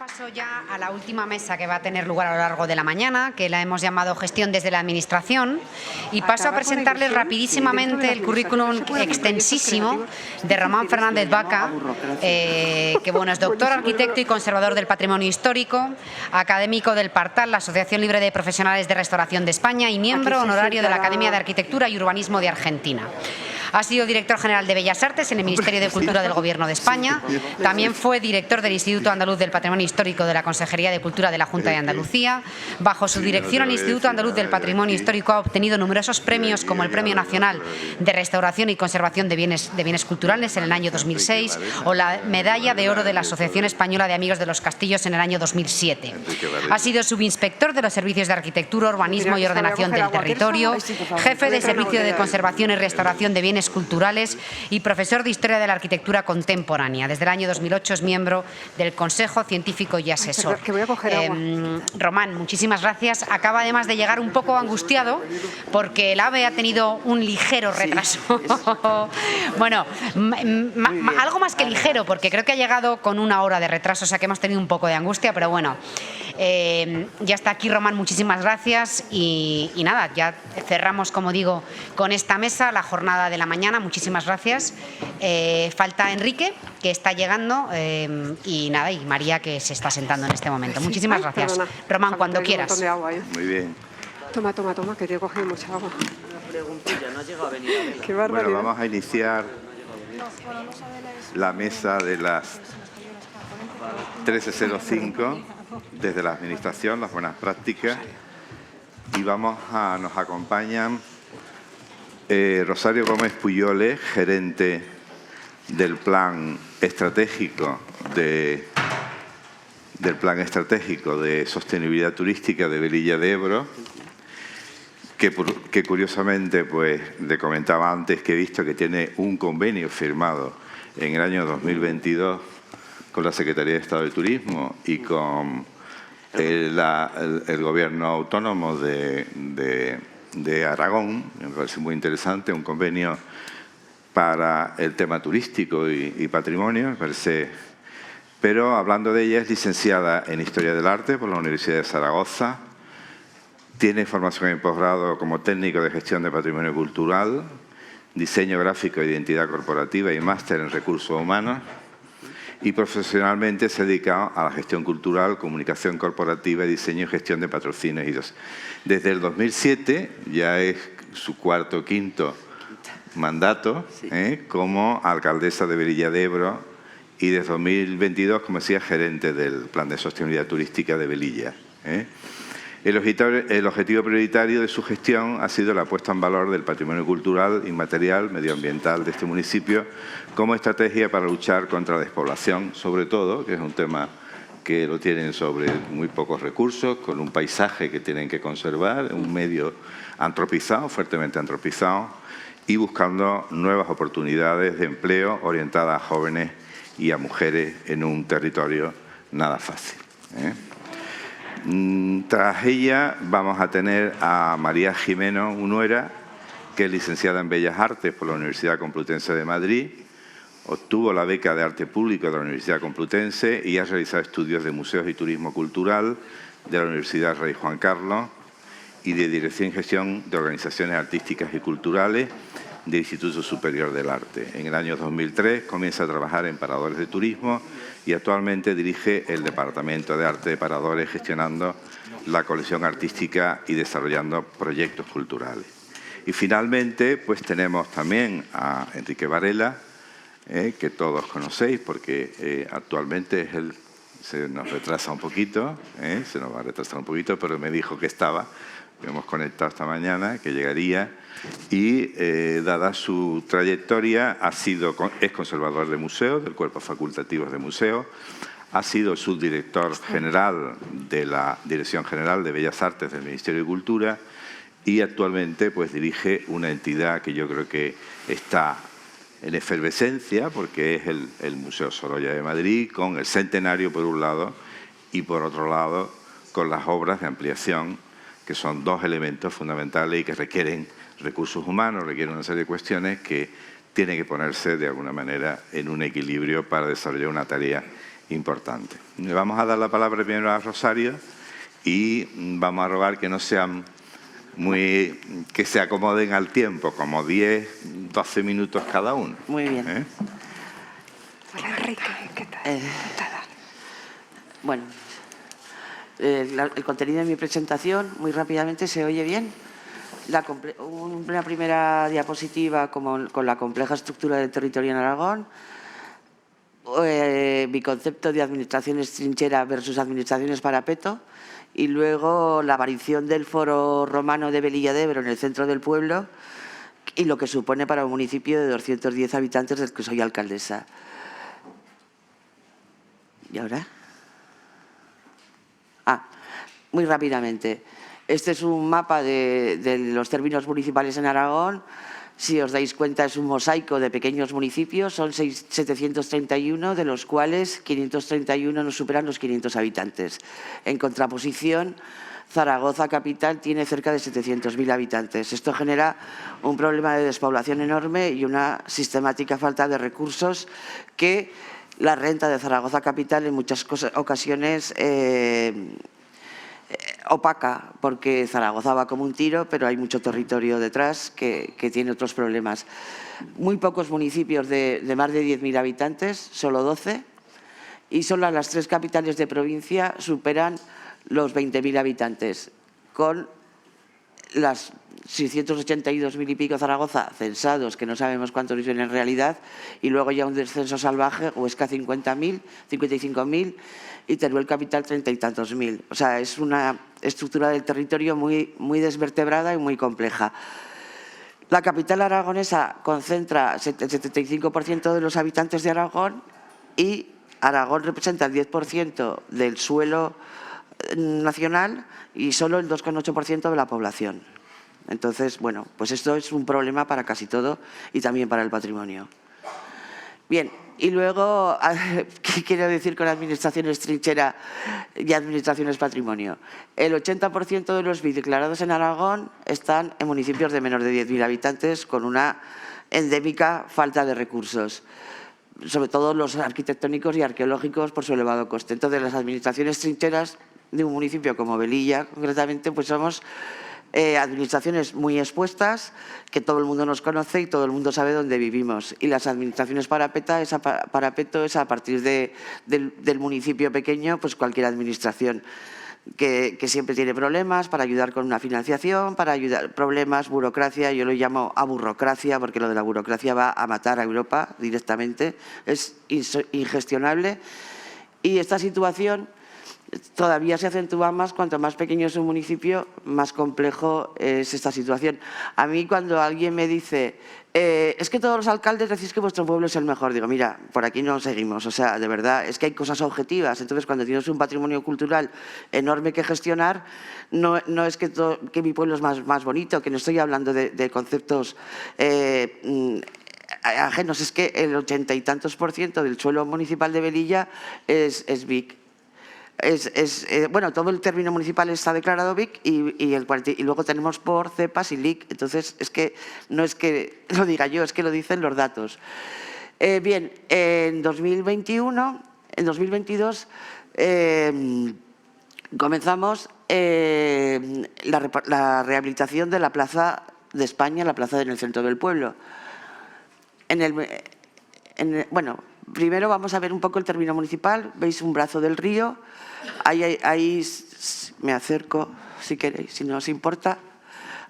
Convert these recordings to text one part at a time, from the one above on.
paso ya a la última mesa que va a tener lugar a lo largo de la mañana, que la hemos llamado Gestión desde la Administración, y paso a presentarles rapidísimamente el currículum extensísimo de Román Fernández Vaca, que bueno, es doctor, arquitecto y conservador del patrimonio histórico, académico del Partal, la Asociación Libre de Profesionales de Restauración de España, y miembro honorario de la Academia de Arquitectura y Urbanismo de Argentina. Ha sido director general de Bellas Artes en el Ministerio de Cultura del Gobierno de España. También fue director del Instituto Andaluz del Patrimonio Histórico de la Consejería de Cultura de la Junta de Andalucía. Bajo su dirección, el Instituto Andaluz del Patrimonio Histórico ha obtenido numerosos premios, como el Premio Nacional de Restauración y Conservación de Bienes Culturales en el año 2006 o la Medalla de Oro de la Asociación Española de Amigos de los Castillos en el año 2007. Ha sido subinspector de los Servicios de Arquitectura, Urbanismo y Ordenación del Territorio, jefe de Servicio de Conservación y Restauración de Bienes Culturales y profesor de Historia de la Arquitectura Contemporánea. Desde el año 2008 es miembro del Consejo Científico y Asesor. Román, muchísimas gracias. Acaba además de llegar un poco angustiado porque el AVE ha tenido un ligero retraso. Bueno, algo más que ligero, porque creo que ha llegado con 1 hora de retraso, o sea que hemos tenido un poco de angustia, pero bueno. Ya está aquí Román, muchísimas gracias y nada, ya cerramos, como digo, con esta mesa la jornada de la mañana. Muchísimas gracias. Falta Enrique, que está llegando, y nada, y María, que se está sentando en este momento. Muchísimas gracias. Perdona. Román, cuando quieras. Muy bien. Toma, que te he cogido mucha agua. Una preguntilla, no ha llegado a venir a verla. Qué barbaridad. Bueno, vamos a iniciar la mesa de las 13:05 desde la Administración, las buenas prácticas, y nos acompañan Rosario Gómez Puyole, gerente del Plan Estratégico de Sostenibilidad Turística de Velilla de Ebro, que curiosamente, pues le comentaba antes que he visto que tiene un convenio firmado en el año 2022 con la Secretaría de Estado de Turismo y con el Gobierno Autónomo de Aragón. Me parece muy interesante, un convenio para el tema turístico y patrimonio, me parece. Pero hablando de ella, es licenciada en Historia del Arte por la Universidad de Zaragoza, tiene formación en posgrado como técnico de gestión de patrimonio cultural, diseño gráfico e identidad corporativa y máster en recursos humanos, y profesionalmente se ha dedicado a la gestión cultural, comunicación corporativa, diseño y gestión de patrocinios. Desde el 2007, ya es su cuarto o quinto mandato como alcaldesa de Velilla de Ebro, y desde 2022, como decía, gerente del Plan de Sostenibilidad Turística de Velilla. El objetivo prioritario de su gestión ha sido la puesta en valor del patrimonio cultural, inmaterial, medioambiental de este municipio como estrategia para luchar contra la despoblación, sobre todo, que es un tema que lo tienen sobre muy pocos recursos, con un paisaje que tienen que conservar, un medio antropizado, fuertemente antropizado, y buscando nuevas oportunidades de empleo orientadas a jóvenes y a mujeres en un territorio nada fácil. Tras ella vamos a tener a María Jimeno Unuera, que es licenciada en Bellas Artes por la Universidad Complutense de Madrid, obtuvo la beca de Arte Público de la Universidad Complutense y ha realizado estudios de Museos y Turismo Cultural de la Universidad Rey Juan Carlos y de Dirección y Gestión de Organizaciones Artísticas y Culturales del Instituto Superior del Arte. En el año 2003 comienza a trabajar en Paradores de Turismo y actualmente dirige el Departamento de Arte de Paradores, gestionando la colección artística y desarrollando proyectos culturales. Y finalmente, pues tenemos también a Enrique Varela, que todos conocéis porque actualmente se nos retrasa un poquito, se nos va a retrasar un poquito, pero me dijo que estaba. Hemos conectado esta mañana, que llegaría, y dada su trayectoria, es conservador de museos, del Cuerpo Facultativo de Museos, ha sido subdirector general de la Dirección General de Bellas Artes del Ministerio de Cultura y actualmente pues dirige una entidad que yo creo que está en efervescencia, porque es el Museo Sorolla de Madrid, con el centenario por un lado y por otro lado con las obras de ampliación, que son dos elementos fundamentales y que requieren recursos humanos, requieren una serie de cuestiones que tienen que ponerse de alguna manera en un equilibrio para desarrollar una tarea importante. Le vamos a dar la palabra primero a Rosario y vamos a rogar que no sean que se acomoden al tiempo, como 10, 12 minutos cada uno. Muy bien. Hola, Enrique, ¿qué tal? Bueno, el contenido de mi presentación, muy rápidamente, ¿se oye bien? Una primera diapositiva con la compleja estructura del territorio en Aragón, mi concepto de administraciones trinchera versus administraciones parapeto, y luego la aparición del foro romano de Velilla de Ebro en el centro del pueblo y lo que supone para un municipio de 210 habitantes del que soy alcaldesa. ¿Y ahora? Muy rápidamente. Este es un mapa de los términos municipales en Aragón. Si os dais cuenta, es un mosaico de pequeños municipios. Son 731, de los cuales 531 no superan los 500 habitantes. En contraposición, Zaragoza capital tiene cerca de 700.000 habitantes. Esto genera un problema de despoblación enorme y una sistemática falta de recursos que la renta de Zaragoza capital en muchas ocasiones opaca, porque Zaragoza va como un tiro, pero hay mucho territorio detrás que tiene otros problemas. Muy pocos municipios de más de 10.000 habitantes, solo 12, y solo las 3 capitales de provincia superan los 20.000 habitantes, con las 682.000 y pico Zaragoza censados, que no sabemos cuántos viven en realidad, y luego ya un descenso salvaje, Huesca 50.000, 55.000 y Teruel capital 30 y tantos mil. O sea, es una estructura del territorio muy desvertebrada y muy compleja. La capital aragonesa concentra el 75% de los habitantes de Aragón y Aragón representa el 10% del suelo nacional y solo el 2,8% de la población. Entonces, bueno, pues esto es un problema para casi todo y también para el patrimonio. Bien, y luego, ¿qué quiero decir con administraciones trinchera y administraciones patrimonio? El 80% de los BID declarados en Aragón están en municipios de menos de 10.000 habitantes con una endémica falta de recursos, sobre todo los arquitectónicos y arqueológicos por su elevado coste. Entonces, las administraciones trincheras de un municipio como Velilla, concretamente, pues somos administraciones muy expuestas, que todo el mundo nos conoce y todo el mundo sabe dónde vivimos. Y las administraciones parapeto es a partir del municipio pequeño, pues cualquier administración que siempre tiene problemas para ayudar con una financiación, para ayudar problemas, burocracia. Yo lo llamo aburrocracia porque lo de la burocracia va a matar a Europa directamente. Es ingestionable y esta situación todavía se acentúa más cuanto más pequeño es un municipio, más complejo es esta situación. A mí cuando alguien me dice, es que todos los alcaldes decís que vuestro pueblo es el mejor, digo, mira, por aquí no seguimos, o sea, de verdad, es que hay cosas objetivas. Entonces, cuando tienes un patrimonio cultural enorme que gestionar, no es que mi pueblo es más bonito, que no estoy hablando de conceptos ajenos, es que el 80 y tantos % del suelo municipal de Velilla es BIC. Bueno, todo el término municipal está declarado BIC y luego tenemos por cepas y LIC. Entonces, es que no es que lo diga yo, es que lo dicen los datos. Bien, en 2022 comenzamos la rehabilitación de la Plaza de España, la plaza en el centro del pueblo. Bueno, primero vamos a ver un poco el término municipal. Veis un brazo del río. Ahí me acerco, si queréis, si no os importa.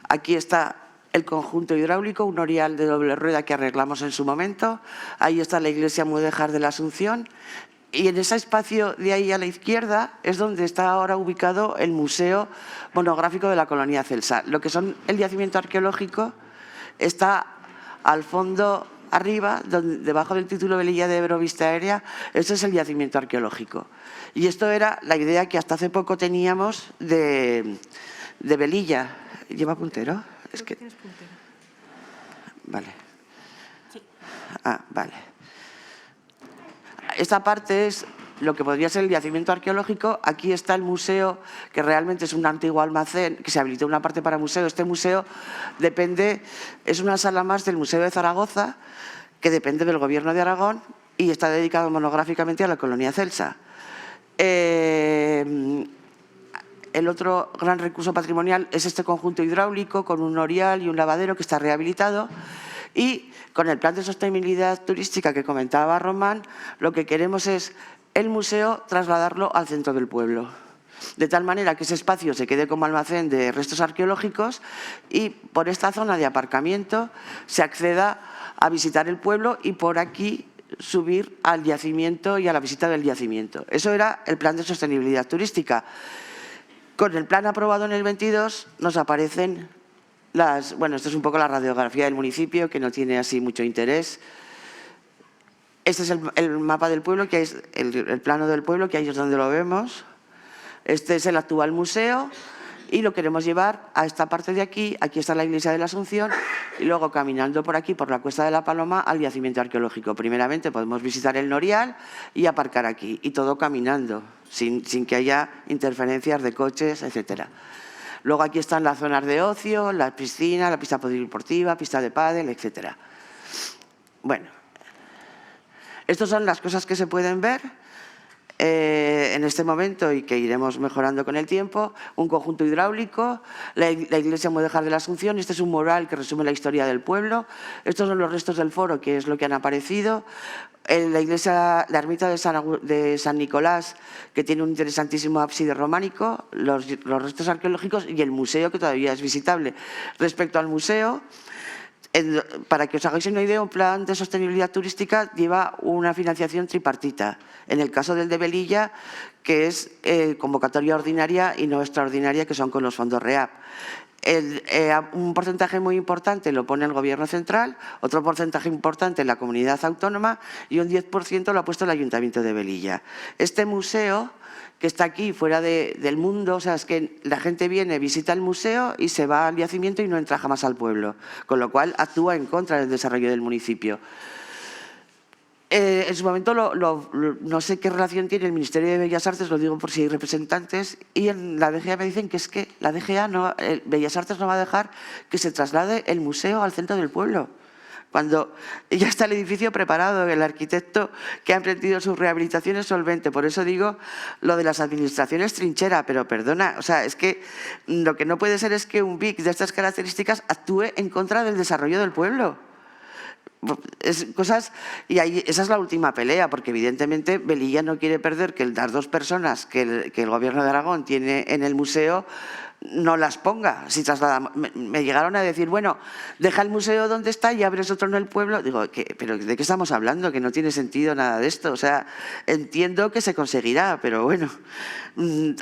Aquí está el conjunto hidráulico, un orial de doble rueda que arreglamos en su momento. Ahí está la iglesia mudéjar de la Asunción. Y en ese espacio de ahí a la izquierda es donde está ahora ubicado el Museo Monográfico de la Colonia Celsa. Lo que son el yacimiento arqueológico está al fondo arriba, debajo del título Velilla de Ebro Vista Aérea. Este es el yacimiento arqueológico. Y esto era la idea que hasta hace poco teníamos de Velilla. ¿Lleva puntero? Es que... ¿Tienes puntero? Vale. Sí. Vale. Esta parte es lo que podría ser el yacimiento arqueológico. Aquí está el museo, que realmente es un antiguo almacén, que se habilitó una parte para museo. Este museo es una sala más del Museo de Zaragoza, que depende del Gobierno de Aragón y está dedicado monográficamente a la colonia celsa. El otro gran recurso patrimonial es este conjunto hidráulico con un norial y un lavadero que está rehabilitado, y con el plan de sostenibilidad turística que comentaba Román, lo que queremos es el museo trasladarlo al centro del pueblo, de tal manera que ese espacio se quede como almacén de restos arqueológicos y por esta zona de aparcamiento se acceda a visitar el pueblo y por aquí subir al yacimiento y a la visita del yacimiento. Eso era el plan de sostenibilidad turística. Con el plan aprobado en el 22 nos aparecen las… Bueno, esto es un poco la radiografía del municipio, que no tiene así mucho interés. Este es el mapa del pueblo, que es el plano del pueblo, que ahí es donde lo vemos. Este es el actual museo y lo queremos llevar a esta parte de aquí. Aquí está la iglesia de la Asunción y luego caminando por aquí, por la Cuesta de la Paloma, al yacimiento arqueológico. Primeramente podemos visitar el norial y aparcar aquí, y todo caminando, sin que haya interferencias de coches, etcétera. Luego aquí están las zonas de ocio, la piscina, la pista polideportiva, pista de pádel, etcétera. Bueno, estas son las cosas que se pueden ver en este momento y que iremos mejorando con el tiempo. Un conjunto hidráulico, la iglesia mudéjar de la Asunción. Este es un mural que resume la historia del pueblo. Estos son los restos del foro, que es lo que han aparecido. La iglesia, la ermita de San Nicolás, que tiene un interesantísimo ábside románico, los restos arqueológicos y el museo, que todavía es visitable. Respecto al museo, para que os hagáis una idea, un plan de sostenibilidad turística lleva una financiación tripartita. En el caso del de Velilla, que es convocatoria ordinaria y no extraordinaria, que son con los fondos REAP. Un porcentaje muy importante lo pone el Gobierno central, otro porcentaje importante la comunidad autónoma y un 10% lo ha puesto el Ayuntamiento de Velilla. Este museo, que está aquí fuera del mundo, o sea, es que la gente viene, visita el museo y se va al yacimiento y no entra jamás al pueblo, con lo cual actúa en contra del desarrollo del municipio. En su momento no sé qué relación tiene el Ministerio de Bellas Artes, lo digo por si hay representantes, y en la DGA me dicen que es que la DGA, Bellas Artes no va a dejar que se traslade el museo al centro del pueblo. Cuando ya está el edificio preparado, el arquitecto que ha emprendido su rehabilitación es solvente. Por eso digo lo de las administraciones trinchera, pero perdona, o sea, es que lo que no puede ser es que un BIC de estas características actúe en contra del desarrollo del pueblo. Y esa es la última pelea, porque evidentemente Velilla no quiere perder que las dos personas que el Gobierno de Aragón tiene en el museo no las ponga. Si trasladamos, me llegaron a decir, bueno, deja el museo donde está y abres otro en el pueblo. Digo, ¿pero de qué estamos hablando? Que no tiene sentido nada de esto. O sea, entiendo que se conseguirá, pero bueno,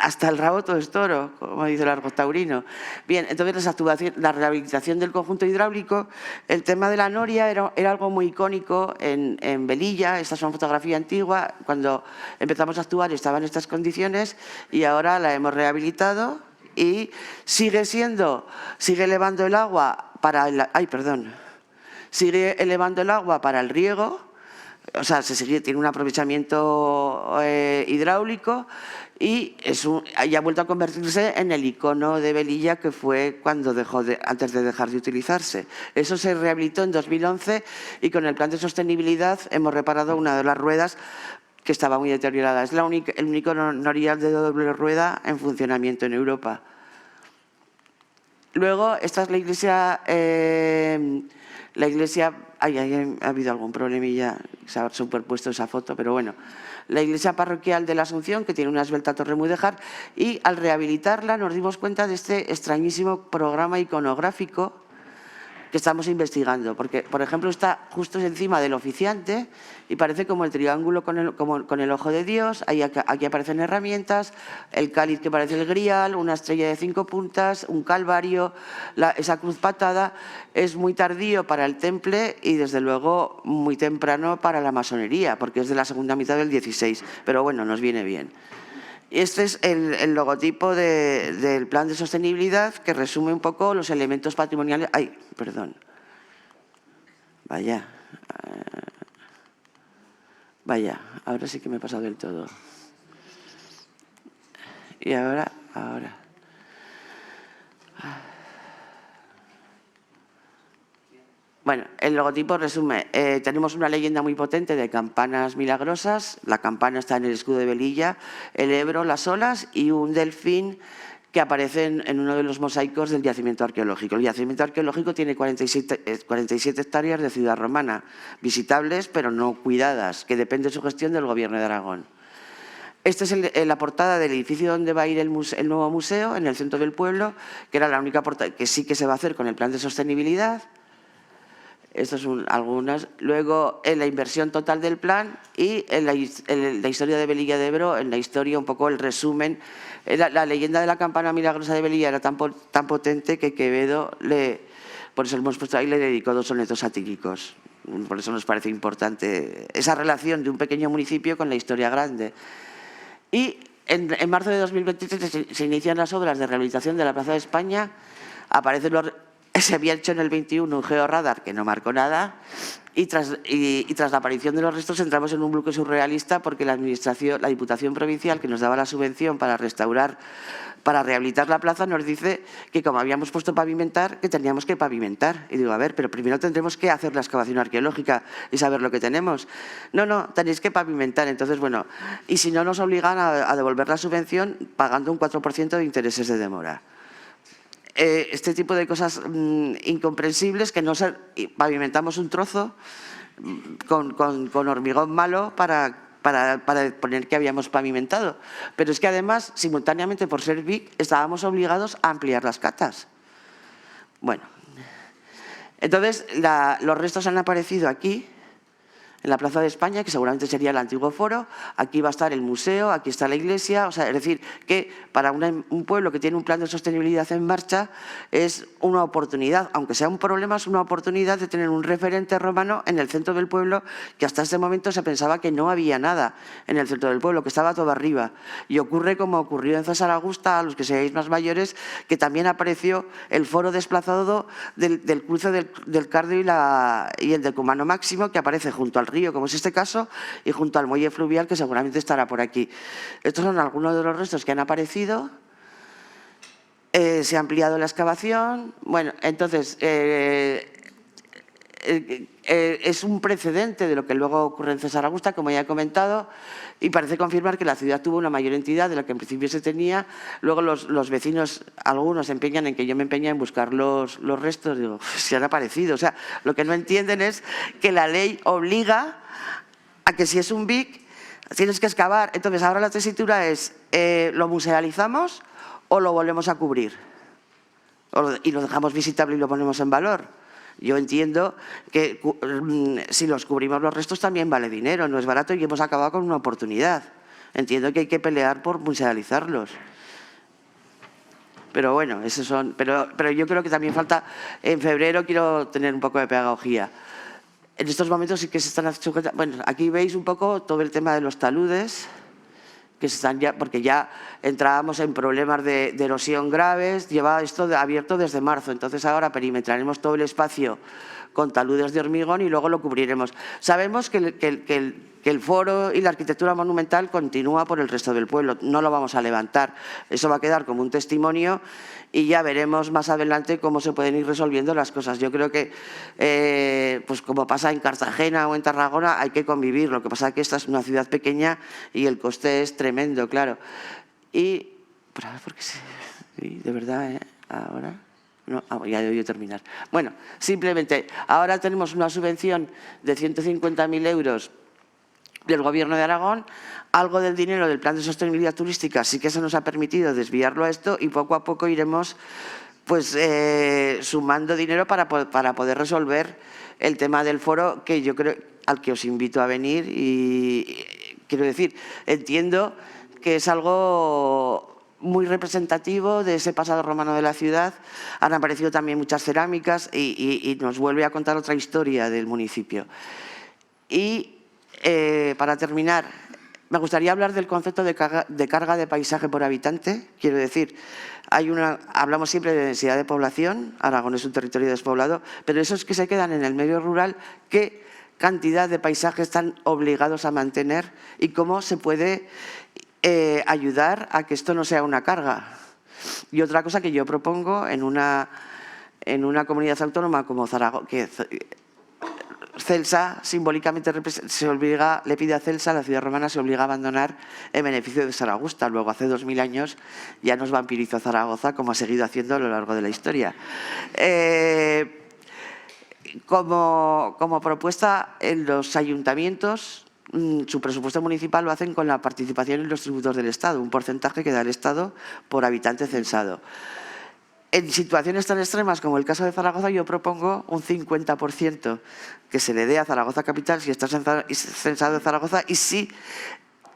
hasta el rabo todo es toro, como dice el argot taurino. Bien, entonces la rehabilitación del conjunto hidráulico, el tema de la noria era algo muy icónico en Velilla. Esta es una fotografía antigua. Cuando empezamos a actuar estaba en estas condiciones y ahora la hemos rehabilitado. Y sigue elevando el agua para sigue elevando el agua para el riego, o sea, tiene un aprovechamiento hidráulico y ha vuelto a convertirse en el icono de Velilla que fue antes de dejar de utilizarse. Eso se rehabilitó en 2011 y con el plan de sostenibilidad hemos reparado una de las ruedas que estaba muy deteriorada. Es el único norial de doble rueda en funcionamiento en Europa. Luego, esta es la iglesia… ha habido algún problemilla, se ha superpuesto esa foto, pero bueno. La iglesia parroquial de la Asunción, que tiene una esbelta torre mudéjar, y al rehabilitarla nos dimos cuenta de este extrañísimo programa iconográfico que estamos investigando, porque, por ejemplo, está justo encima del oficiante y parece como el triángulo con el ojo de Dios. Aquí aparecen herramientas, el cáliz que parece el grial, una estrella de 5 puntas, un calvario, esa cruz patada. Es muy tardío para el temple y, desde luego, muy temprano para la masonería, porque es de la segunda mitad del 16, pero bueno, nos viene bien. Este es el logotipo del plan de sostenibilidad, que resume un poco los elementos patrimoniales. ¡Ay, perdón! Vaya, ahora sí que me he pasado del todo. Y ahora. Bueno, el logotipo resume, tenemos una leyenda muy potente de campanas milagrosas, la campana está en el escudo de Velilla, el Ebro, las olas y un delfín que aparece en uno de los mosaicos del yacimiento arqueológico. El yacimiento arqueológico tiene 47 hectáreas de ciudad romana, visitables pero no cuidadas, que depende de su gestión del Gobierno de Aragón. Esta es la portada del edificio donde va a ir el nuevo museo, en el centro del pueblo, que era la única portada que sí que se va a hacer con el plan de sostenibilidad. Estas son algunas. Luego, en la inversión total del plan y en la historia de Velilla de Ebro, en la historia un poco el resumen. La leyenda de la campana milagrosa de Velilla era tan potente que Quevedo, por eso lo hemos puesto ahí, le dedicó 2 sonetos satíricos. Por eso nos parece importante esa relación de un pequeño municipio con la historia grande. Y en marzo de 2023 se inician las obras de rehabilitación de la Plaza de España. Se había hecho en el 21 un georradar que no marcó nada y tras la aparición de los restos entramos en un bloque surrealista porque la Diputación Provincial, que nos daba la subvención para rehabilitar la plaza, nos dice que como habíamos puesto pavimentar, que teníamos que pavimentar. Y digo, a ver, pero primero tendremos que hacer la excavación arqueológica y saber lo que tenemos. No, tenéis que pavimentar. Entonces, bueno, y si no nos obligan a devolver la subvención pagando un 4% de intereses de demora. Este tipo de cosas incomprensibles que pavimentamos un trozo con hormigón malo para poner que habíamos pavimentado. Pero es que además, simultáneamente por ser BIC, estábamos obligados a ampliar las catas. Bueno, entonces los restos han aparecido aquí, en la Plaza de España, que seguramente sería el antiguo foro. Aquí va a estar el museo, aquí está la iglesia. O sea, es decir, que para un pueblo que tiene un plan de sostenibilidad en marcha es una oportunidad, aunque sea un problema, es una oportunidad de tener un referente romano en el centro del pueblo, que hasta ese momento se pensaba que no había nada en el centro del pueblo, que estaba todo arriba. Y ocurre como ocurrió en César Augusta, a los que seáis más mayores, que también apareció el foro desplazado del cruce del Cardio y el Decumano Máximo, que aparece junto al río, como es este caso, y junto al muelle fluvial, que seguramente estará por aquí. Estos son algunos de los restos que han aparecido. Se ha ampliado la excavación. Bueno, entonces, es un precedente de lo que luego ocurre en César Augusta, como ya he comentado, y parece confirmar que la ciudad tuvo una mayor entidad de la que en principio se tenía. Luego los vecinos, algunos se empeñan en que yo me empeñe en buscar los restos. Digo, si han aparecido. O sea, lo que no entienden es que la ley obliga a que si es un BIC tienes que excavar. Entonces, ahora la tesitura es, ¿lo musealizamos o lo volvemos a cubrir? Y lo dejamos visitable y lo ponemos en valor. Yo entiendo que si los cubrimos los restos también vale dinero, no es barato y hemos acabado con una oportunidad. Entiendo que hay que pelear por musealizarlos. Pero bueno, esos son. Pero yo creo que también falta, en febrero quiero tener un poco de pedagogía. En estos momentos sí que se están sujetando. Bueno, aquí veis un poco todo el tema de los taludes, que se están ya, porque ya entrábamos en problemas de erosión graves, lleva esto abierto desde marzo, entonces ahora perimetraremos todo el espacio con taludes de hormigón y luego lo cubriremos. Sabemos que el foro y la arquitectura monumental continúa por el resto del pueblo, no lo vamos a levantar, eso va a quedar como un testimonio y ya veremos más adelante cómo se pueden ir resolviendo las cosas. Yo creo que, pues como pasa en Cartagena o en Tarragona, hay que convivir. Lo que pasa es que esta es una ciudad pequeña y el coste es tremendo, claro. Y, porque sí, de verdad, ahora... No, ya debió terminar. Bueno, simplemente, ahora tenemos una subvención de 150.000 euros del Gobierno de Aragón, algo del dinero del Plan de Sostenibilidad Turística sí que se nos ha permitido desviarlo a esto y poco a poco iremos pues sumando dinero para poder resolver el tema del foro, que yo creo al que os invito a venir. Y quiero decir, entiendo que es algo muy representativo de ese pasado romano de la ciudad. Han aparecido también muchas cerámicas y nos vuelve a contar otra historia del municipio. Y para terminar, me gustaría hablar del concepto de carga de paisaje por habitante. Quiero decir, hablamos siempre de densidad de población, Aragón es un territorio despoblado, pero esos que se quedan en el medio rural, ¿qué cantidad de paisaje están obligados a mantener y cómo se puede ayudar a que esto no sea una carga? Y otra cosa que yo propongo en una comunidad autónoma como Zaragoza, Celsa simbólicamente le pide a Celsa, la ciudad romana se obliga a abandonar en beneficio de Zaragoza. Luego, hace 2000 años, ya nos vampirizó Zaragoza, como ha seguido haciendo a lo largo de la historia. Como propuesta, en los ayuntamientos, su presupuesto municipal lo hacen con la participación en los tributos del Estado, un porcentaje que da el Estado por habitante censado. En situaciones tan extremas como el caso de Zaragoza, yo propongo un 50% que se le dé a Zaragoza Capital si estás censado en Zaragoza, y si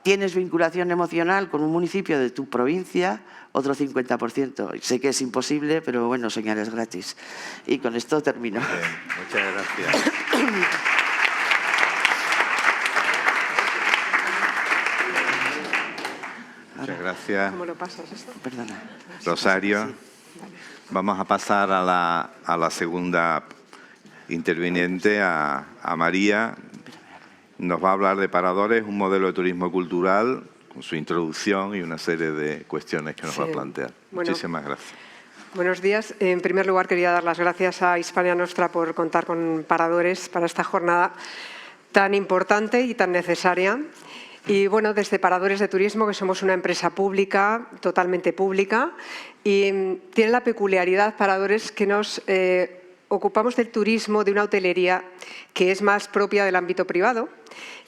tienes vinculación emocional con un municipio de tu provincia, otro 50%. Sé que es imposible, pero bueno, soñar es gratis. Y con esto termino. Bien, muchas gracias. Muchas gracias. ¿Cómo lo pasas esto? Perdona. Rosario. Vamos a pasar a la segunda interviniente, a María. Nos va a hablar de Paradores, un modelo de turismo cultural, con su introducción y una serie de cuestiones que nos va a plantear. Bueno, muchísimas gracias. Buenos días. En primer lugar, quería dar las gracias a Hispania Nostra por contar con Paradores para esta jornada tan importante y tan necesaria. Y bueno, desde Paradores de Turismo, que somos una empresa pública, totalmente pública, y tiene la peculiaridad, Paradores, que nos ocupamos del turismo, de una hotelería que es más propia del ámbito privado.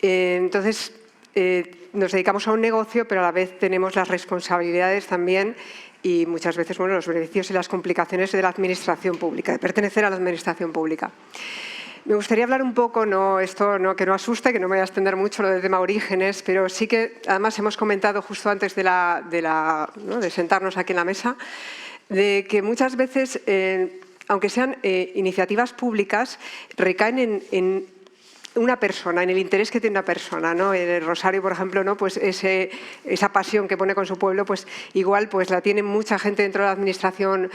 Entonces, nos dedicamos a un negocio, pero a la vez tenemos las responsabilidades también y muchas veces bueno, los beneficios y las complicaciones de la administración pública, de pertenecer a la administración pública. Me gustaría hablar un poco, que no asuste, que no me voy a extender mucho lo del tema orígenes, pero sí que además hemos comentado justo antes de sentarnos aquí en la mesa, de que muchas veces, aunque sean iniciativas públicas, recaen en una persona, en el interés que tiene una persona, ¿no? El Rosario, por ejemplo, ¿no? Pues esa pasión que pone con su pueblo, pues igual pues la tiene mucha gente dentro de la administración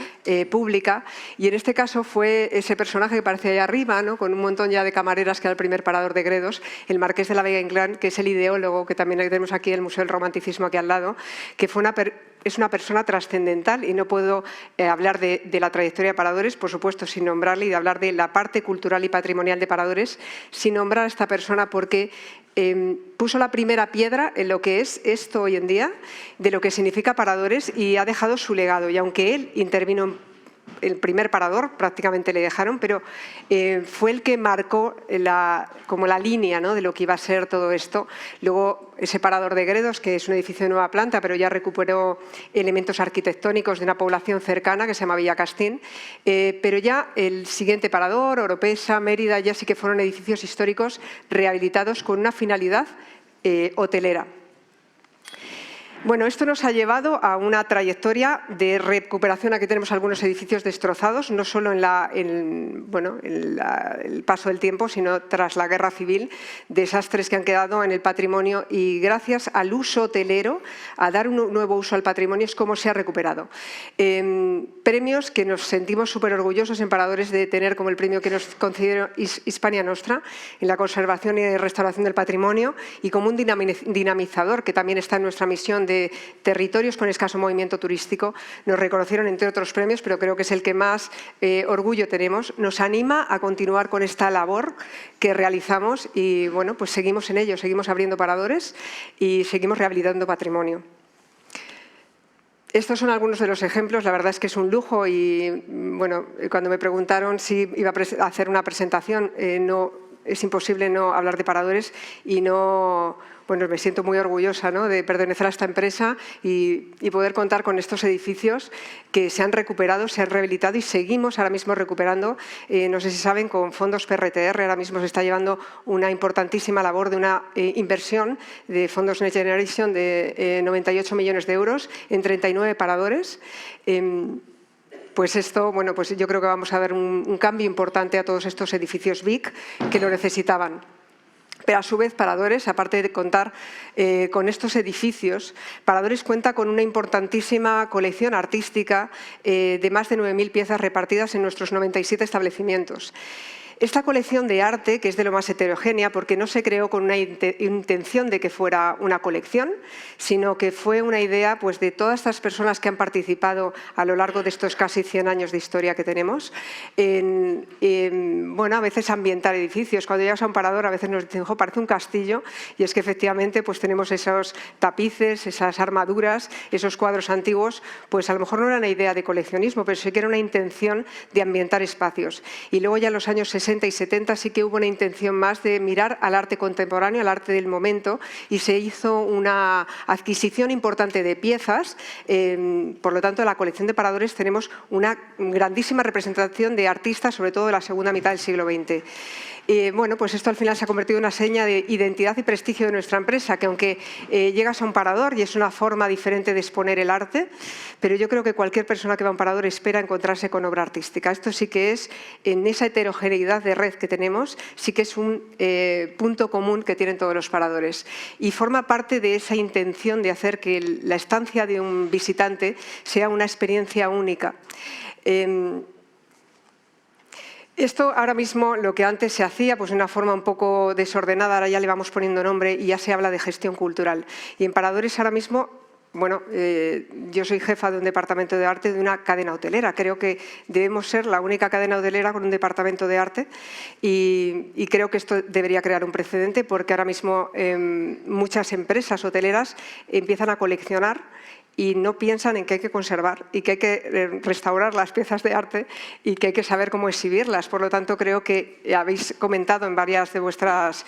pública, y en este caso fue ese personaje que aparece ahí arriba, ¿no? Con un montón ya de camareras, que era el primer parador de Gredos, el Marqués de la Vega Inclán, que es el ideólogo, que también tenemos aquí el Museo del Romanticismo aquí al lado, que es una persona trascendental, y no puedo hablar de la trayectoria de Paradores, por supuesto, sin nombrarle, y de hablar de la parte cultural y patrimonial de Paradores, sin nombrar a esta persona, porque puso la primera piedra en lo que es esto hoy en día, de lo que significa Paradores, y ha dejado su legado. Y aunque él intervino en el primer parador, prácticamente le dejaron, pero fue el que marcó como la línea, ¿no? De lo que iba a ser todo esto. Luego, ese parador de Gredos, que es un edificio de nueva planta, pero ya recuperó elementos arquitectónicos de una población cercana que se llama Villacastín. Pero ya el siguiente parador, Oropesa, Mérida, ya sí que fueron edificios históricos rehabilitados con una finalidad hotelera. Bueno, esto nos ha llevado a una trayectoria de recuperación. Aquí tenemos algunos edificios destrozados, no solo en el paso del tiempo, sino tras la guerra civil, desastres que han quedado en el patrimonio, y gracias al uso hotelero, a dar un nuevo uso al patrimonio, es como se ha recuperado. Premios que nos sentimos súper orgullosos en Paradores de tener, como el premio que nos concedió Hispania Nostra en la conservación y restauración del patrimonio, y como un dinamizador que también está en nuestra misión de territorios con escaso movimiento turístico. Nos reconocieron entre otros premios, pero creo que es el que más orgullo tenemos. Nos anima a continuar con esta labor que realizamos, y bueno, pues seguimos en ello, seguimos abriendo paradores y seguimos rehabilitando patrimonio. Estos son algunos de los ejemplos. La verdad es que es un lujo, y bueno, cuando me preguntaron si iba a hacer una presentación, es imposible no hablar de Paradores, y bueno, me siento muy orgullosa, ¿no? De pertenecer a esta empresa y poder contar con estos edificios que se han recuperado, se han rehabilitado, y seguimos ahora mismo recuperando. No sé si saben, con fondos PRTR ahora mismo se está llevando una importantísima labor de una inversión de fondos Next Generation de 98 millones de euros en 39 paradores. Pues esto, bueno, pues yo creo que vamos a ver un cambio importante a todos estos edificios BIC que lo necesitaban. Pero a su vez, Paradores, aparte de contar con estos edificios, Paradores cuenta con una importantísima colección artística de más de 9.000 piezas repartidas en nuestros 97 establecimientos. Esta colección de arte, que es de lo más heterogénea, porque no se creó con una intención de que fuera una colección, sino que fue una idea pues, de todas estas personas que han participado a lo largo de estos casi 100 años de historia que tenemos, bueno, a veces ambientar edificios. Cuando llegas a un parador a veces nos dicen, "Jo, parece un castillo", y es que efectivamente pues, tenemos esos tapices, esas armaduras, esos cuadros antiguos, pues a lo mejor no era una idea de coleccionismo, pero sí que era una intención de ambientar espacios. Y luego ya en los años 60 y 70 sí que hubo una intención más de mirar al arte contemporáneo, al arte del momento, y se hizo una adquisición importante de piezas. Por lo tanto, en la colección de paradores tenemos una grandísima representación de artistas, sobre todo de la segunda mitad del siglo XX. Bueno, pues esto al final se ha convertido en una seña de identidad y prestigio de nuestra empresa, que aunque llegas a un parador y es una forma diferente de exponer el arte, pero yo creo que cualquier persona que va a un parador espera encontrarse con obra artística. Esto sí que es, en esa heterogeneidad de red que tenemos, sí que es un punto común que tienen todos los paradores. Y forma parte de esa intención de hacer que la estancia de un visitante sea una experiencia única. Esto ahora mismo, lo que antes se hacía pues de una forma un poco desordenada, ahora ya le vamos poniendo nombre y ya se habla de gestión cultural. Y en paradores ahora mismo, bueno, yo soy jefa de un departamento de arte de una cadena hotelera. Creo que debemos ser la única cadena hotelera con un departamento de arte y creo que esto debería crear un precedente, porque ahora mismo muchas empresas hoteleras empiezan a coleccionar y no piensan en que hay que conservar y que hay que restaurar las piezas de arte y que hay que saber cómo exhibirlas. Por lo tanto, creo que habéis comentado en varias de vuestras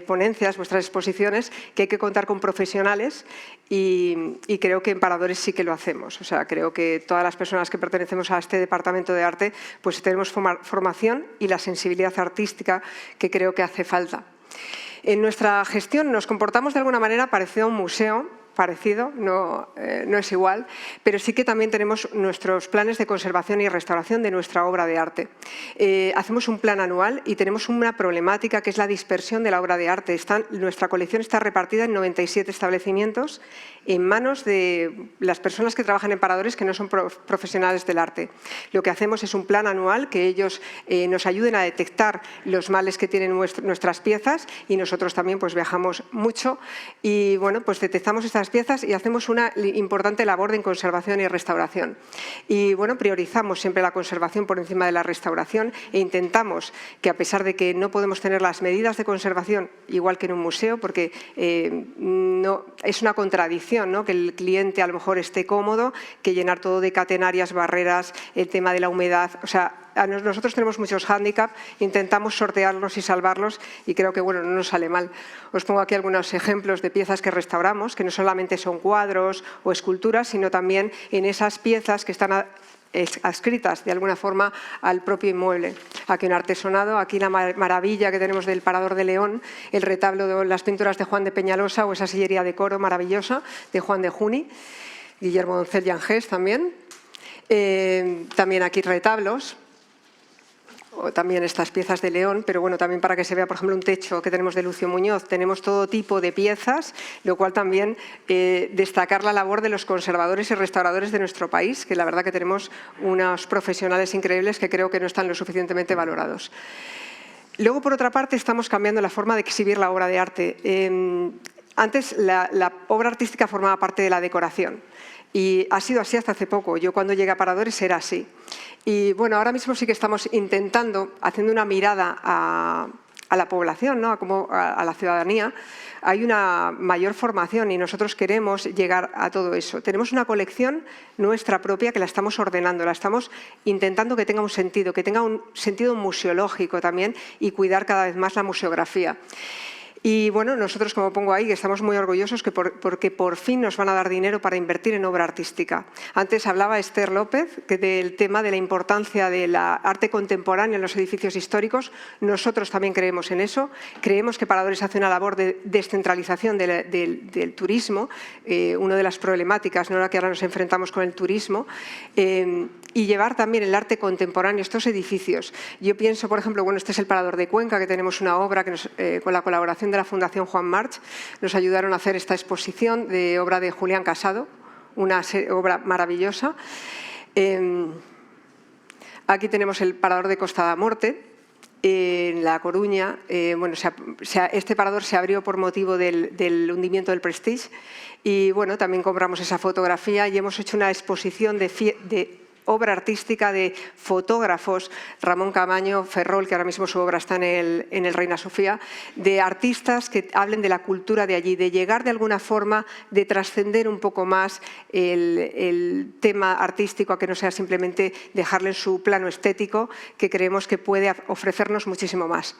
ponencias, vuestras exposiciones, que hay que contar con profesionales y creo que en paradores sí que lo hacemos. O sea, creo que todas las personas que pertenecemos a este departamento de arte pues tenemos formación y la sensibilidad artística que creo que hace falta. En nuestra gestión nos comportamos de alguna manera parecido a un museo, parecido, no es igual, pero sí que también tenemos nuestros planes de conservación y restauración de nuestra obra de arte. Hacemos un plan anual y tenemos una problemática que es la dispersión de la obra de arte. Nuestra colección está repartida en 97 establecimientos en manos de las personas que trabajan en paradores que no son profesionales del arte. Lo que hacemos es un plan anual que ellos nos ayuden a detectar los males que tienen nuestras piezas y nosotros también pues viajamos mucho y bueno, pues detectamos estas piezas y hacemos una importante labor de conservación y restauración. Y bueno, priorizamos siempre la conservación por encima de la restauración e intentamos que, a pesar de que no podemos tener las medidas de conservación igual que en un museo, porque no, es una contradicción, ¿no?, que el cliente a lo mejor esté cómodo, que llenar todo de catenarias, barreras, el tema de la humedad, o sea, nosotros tenemos muchos hándicaps, intentamos sortearlos y salvarlos y creo que bueno, no nos sale mal. Os pongo aquí algunos ejemplos de piezas que restauramos, que no solamente son cuadros o esculturas, sino también en esas piezas que están adscritas de alguna forma al propio inmueble. Aquí un artesonado, aquí la maravilla que tenemos del Parador de León, el retablo de las pinturas de Juan de Peñalosa o esa sillería de coro maravillosa de Juan de Juni, Guillermo Doncel y Angés también. También aquí retablos, o también estas piezas de León, pero bueno, también para que se vea, por ejemplo, un techo que tenemos de Lucio Muñoz. Tenemos todo tipo de piezas, lo cual también destacar la labor de los conservadores y restauradores de nuestro país, que la verdad que tenemos unos profesionales increíbles que creo que no están lo suficientemente valorados. Luego, por otra parte, estamos cambiando la forma de exhibir la obra de arte. Antes la obra artística formaba parte de la decoración. Y ha sido así hasta hace poco. Yo cuando llegué a Paradores era así. Y bueno, ahora mismo sí que estamos intentando, haciendo una mirada a la población, ¿no?, a la ciudadanía. Hay una mayor formación y nosotros queremos llegar a todo eso. Tenemos una colección nuestra propia que la estamos ordenando, la estamos intentando que tenga un sentido museológico también y cuidar cada vez más la museografía. Y bueno, nosotros, como pongo ahí, estamos muy orgullosos porque por fin nos van a dar dinero para invertir en obra artística. Antes hablaba Esther López del tema de la importancia del arte contemporáneo en los edificios históricos. Nosotros también creemos en eso. Creemos que Paradores hace una labor de descentralización del turismo, una de las problemáticas, ¿no?, que ahora nos enfrentamos con el turismo, y llevar también el arte contemporáneo a estos edificios. Yo pienso, por ejemplo, bueno, este es el Parador de Cuenca, que tenemos una obra que con la colaboración de la Fundación Juan March nos ayudaron a hacer esta exposición de obra de Julián Casado, una obra maravillosa. Aquí tenemos el Parador de Costa da Morte. en La Coruña. Bueno, este parador se abrió por motivo del hundimiento del Prestige y bueno, también compramos esa fotografía y hemos hecho una exposición de obra artística de fotógrafos, Ramón Camaño, Ferrol, que ahora mismo su obra está en el Reina Sofía, de artistas que hablen de la cultura de allí, de llegar de alguna forma, de trascender un poco más el tema artístico, a que no sea simplemente dejarle en su plano estético, que creemos que puede ofrecernos muchísimo más.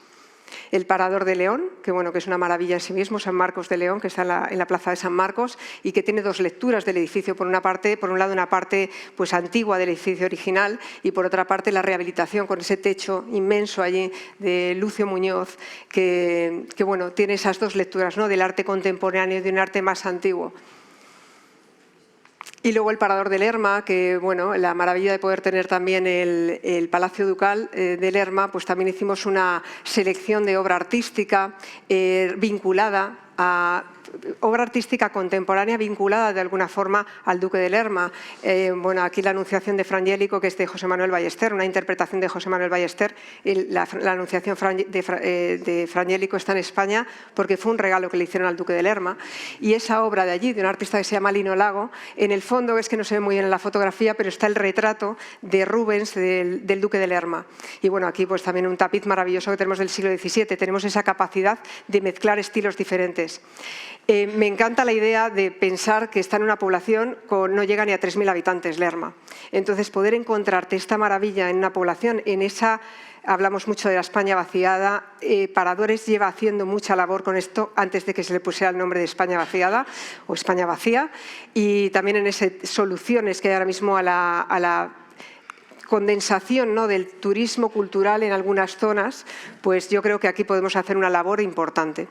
El Parador de León, que es una maravilla en sí mismo, San Marcos de León, que está en la plaza de San Marcos y que tiene dos lecturas del edificio. Por un lado, una parte pues, antigua del edificio original y por otra parte la rehabilitación con ese techo inmenso allí de Lucio Muñoz, que tiene esas dos lecturas, ¿no? Del arte contemporáneo y de un arte más antiguo. Y luego el Parador de Lerma, que la maravilla de poder tener también el Palacio Ducal de Lerma, pues también hicimos una selección de obra artística vinculada a obra artística contemporánea vinculada de alguna forma al Duque de Lerma. Aquí la Anunciación de Frangélico, que es de José Manuel Ballester, una interpretación de José Manuel Ballester. La Anunciación de Frangélico está en España porque fue un regalo que le hicieron al Duque de Lerma. Y esa obra de allí, de un artista que se llama Lino Lago, en el fondo es que no se ve muy bien en la fotografía, pero está el retrato de Rubens del Duque de Lerma. Y aquí pues también un tapiz maravilloso que tenemos del siglo XVII. Tenemos esa capacidad de mezclar estilos diferentes. Me encanta la idea de pensar que está en una población no llega ni a 3.000 habitantes, Lerma. Entonces, poder encontrarte esta maravilla en una población, hablamos mucho de la España vaciada, Paradores lleva haciendo mucha labor con esto antes de que se le pusiera el nombre de España vaciada o España vacía, y también en esas soluciones que hay ahora mismo a la condensación, ¿no?, del turismo cultural en algunas zonas, pues yo creo que aquí podemos hacer una labor importante.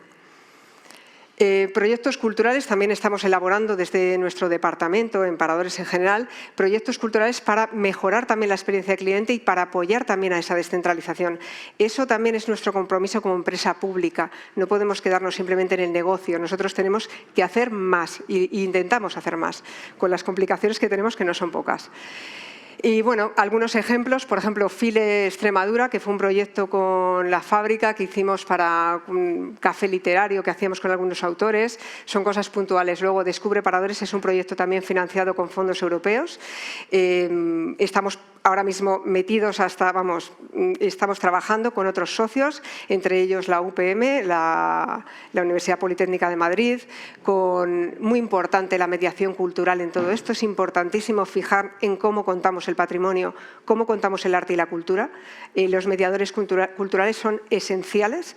Proyectos culturales también estamos elaborando desde nuestro departamento, en Paradores en general, proyectos culturales para mejorar también la experiencia del cliente y para apoyar también a esa descentralización. Eso también es nuestro compromiso como empresa pública. No podemos quedarnos simplemente en el negocio. Nosotros tenemos que hacer más e intentamos hacer más, con las complicaciones que tenemos, que no son pocas. Y algunos ejemplos, por ejemplo, File Extremadura, que fue un proyecto con la fábrica que hicimos para un café literario que hacíamos con algunos autores, son cosas puntuales. Luego Descubre Paradores es un proyecto también financiado con fondos europeos. Estamos ahora mismo metidos estamos trabajando con otros socios, entre ellos la UPM, la Universidad Politécnica de Madrid, muy importante la mediación cultural en todo esto. Es importantísimo fijar en cómo contamos el patrimonio, cómo contamos el arte y la cultura. Los mediadores culturales son esenciales.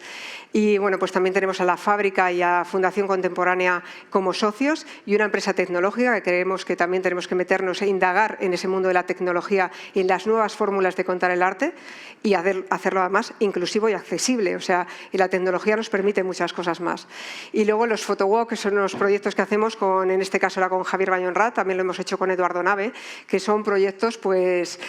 Y pues también tenemos a la fábrica y a Fundación Contemporánea como socios y una empresa tecnológica que creemos que también tenemos que meternos e indagar en ese mundo de la tecnología y en las nuevas fórmulas de contar el arte y hacerlo además inclusivo y accesible. O sea, y la tecnología nos permite muchas cosas más. Y luego los photowalk, que son los proyectos que hacemos en este caso era con Javier Bañonrat, también lo hemos hecho con Eduardo Nave, que son proyectos que es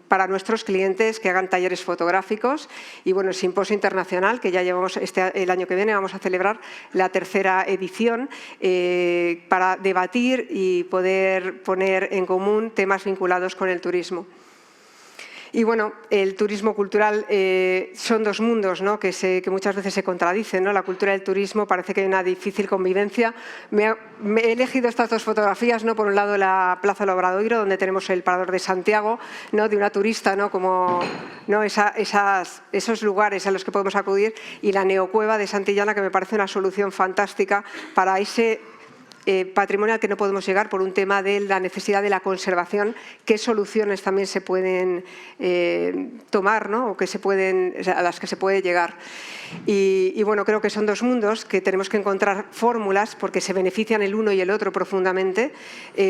para nuestros clientes que hagan talleres fotográficos y el Simposio Internacional, que ya llevamos el año que viene, vamos a celebrar la tercera edición para debatir y poder poner en común temas vinculados con el turismo. Y el turismo cultural son dos mundos, ¿no?, que muchas veces se contradicen, ¿no? La cultura y el turismo, parece que hay una difícil convivencia. He elegido estas dos fotografías, ¿no? Por un lado la Plaza del Obradoiro, donde tenemos el Parador de Santiago, ¿no?, de una turista, ¿no?, ¿no? Esos lugares a los que podemos acudir, y la Neocueva de Santillana, que me parece una solución fantástica para ese patrimonio al que no podemos llegar por un tema de la necesidad de la conservación. ¿Qué soluciones también se pueden tomar, ¿no?, o a las que se puede llegar? Y creo que son dos mundos que tenemos que encontrar fórmulas, porque se benefician el uno y el otro profundamente,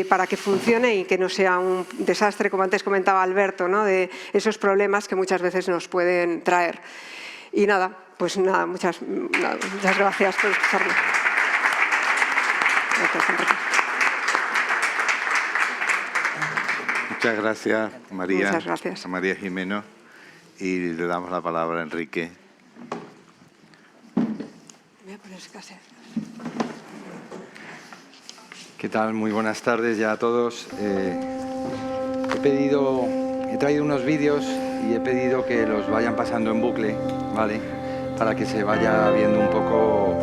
para que funcione y que no sea un desastre, como antes comentaba Alberto, ¿no?, de esos problemas que muchas veces nos pueden traer. Y muchas gracias por escucharme. Muchas gracias, María. Muchas gracias. A María Jimeno. Y le damos la palabra a Enrique. ¿Qué tal? Muy buenas tardes ya a todos. He traído unos vídeos y he pedido que los vayan pasando en bucle, ¿vale? Para que se vaya viendo un poco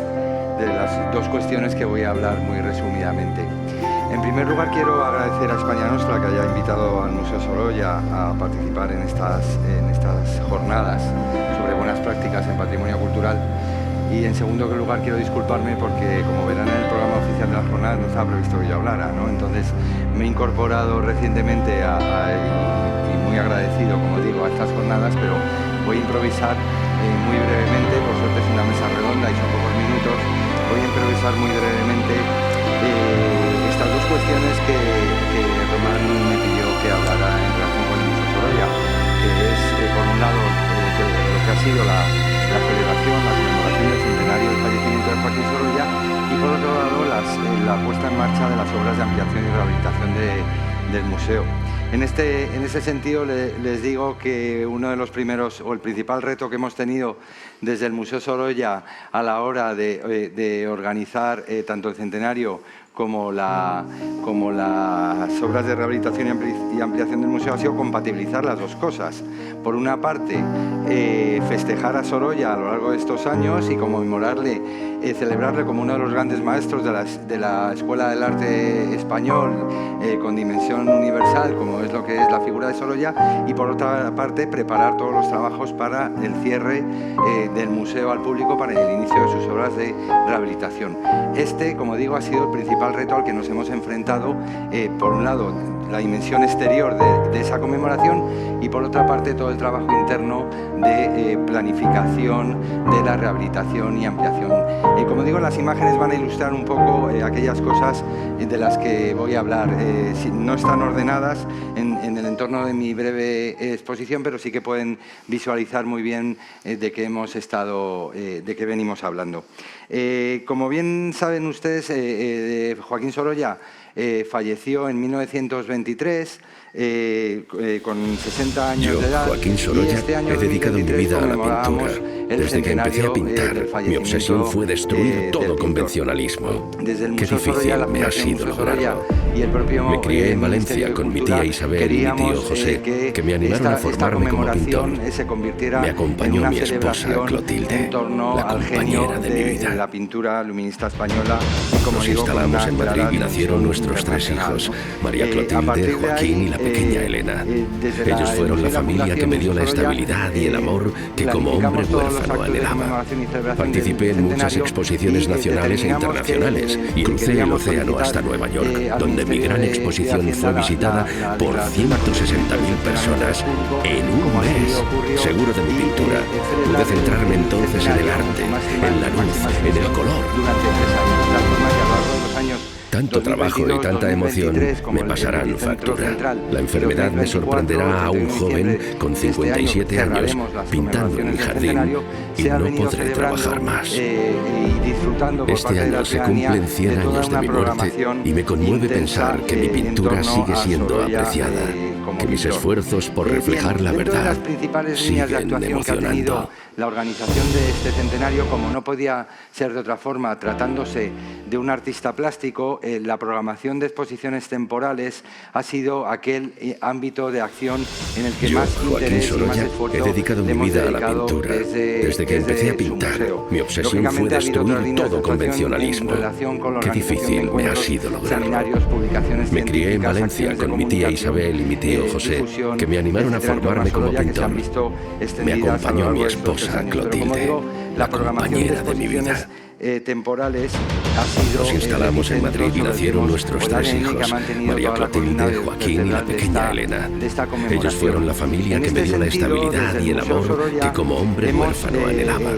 de las dos cuestiones que voy a hablar muy resumidamente. En primer lugar, quiero agradecer a España Nostra que haya invitado al Museo Sorolla a participar en estas jornadas sobre buenas prácticas en patrimonio cultural. Y en segundo lugar, quiero disculparme porque, como verán en el programa oficial de las jornadas, no estaba previsto que yo hablara, ¿no? Entonces, me he incorporado recientemente y muy agradecido, como digo, a estas jornadas, pero voy a improvisar muy brevemente, por suerte es una mesa redonda y son pocos minutos, voy a improvisar muy brevemente estas dos cuestiones que Román me pidió que hablara en relación con el Museo Sorolla, que es, por un lado, lo que ha sido la celebración, la conmemoración del centenario del fallecimiento de Joaquín Sorolla, y por otro lado, la puesta en marcha de las obras de ampliación y rehabilitación del museo. En ese sentido, les digo que uno de los primeros, o el principal reto que hemos tenido desde el Museo Sorolla a la hora de organizar tanto el centenario como las obras de rehabilitación y ampliación del museo ha sido compatibilizar las dos cosas. Por una parte, festejar a Sorolla a lo largo de estos años y conmemorarle, celebrarle como uno de los grandes maestros de la Escuela del Arte Español con dimensión universal, como es lo que es la figura de Sorolla, y por otra parte, preparar todos los trabajos para el cierre del museo al público para el inicio de sus obras de rehabilitación. Como digo, ha sido el principal reto al que nos hemos enfrentado, por un lado la dimensión exterior de esa conmemoración y por otra parte todo el trabajo interno de planificación de la rehabilitación y ampliación. Como digo, las imágenes van a ilustrar un poco aquellas cosas de las que voy a hablar. No están ordenadas en el entorno de mi breve exposición, pero sí que pueden visualizar muy bien de qué venimos hablando. Como bien saben ustedes, Joaquín Sorolla falleció en 1923 con 60 años de edad. Yo, Joaquín Sorolla, he dedicado mi vida a la pintura. Desde que empecé a pintar, mi obsesión fue destruir todo convencionalismo. Qué difícil me ha sido lograrlo. Me crié en Valencia con mi tía Isabel y mi tío José, que me animaron a formarme como pintor. Me acompañó mi esposa Clotilde, la compañera de mi vida. La pintura luminista española. Nos instalamos en Madrid y nacieron nuestros 3 hijos, María Clotilde, Joaquín y la pequeña Elena. Ellos fueron la familia que me dio la estabilidad y el amor que como hombre huérfano anhelaba. Participé en muchas exposiciones nacionales e internacionales y crucé el océano hasta Nueva York, donde mi gran exposición fue visitada por 160.000 personas en un mes. Seguro de mi pintura, pude centrarme entonces en el arte, en la luz, en el color. Tanto trabajo y tanta emoción me pasarán factura. La enfermedad me sorprenderá a un joven con 57 años pintando en mi jardín y no podré trabajar más. Este año se cumplen 100 años de mi muerte y me conmueve pensar que mi pintura sigue siendo apreciada, que mis esfuerzos por reflejar la verdad siguen emocionando. La organización de este centenario, como no podía ser de otra forma, tratándose de un artista plástico, la programación de exposiciones temporales ha sido aquel ámbito de acción en el que yo, más interés Sorolla, y más esfuerzo he dedicado mi vida a la pintura. Desde que empecé a pintar, mi obsesión fue destruir todo convencionalismo. Qué difícil me ha sido lograrlo. Me crié en Valencia con mi tía Isabel y mi tío José, que me animaron a formarme como pintor. Me acompañó mi esposa Clotilde, la compañera de mi vida. Temporales Nos instalamos en Madrid y nacieron nuestros 3 hijos, María Clotilde, Joaquín y la pequeña Elena. Ellos fueron la familia que me dio la estabilidad y el amor que como hombre huérfano anhelaba.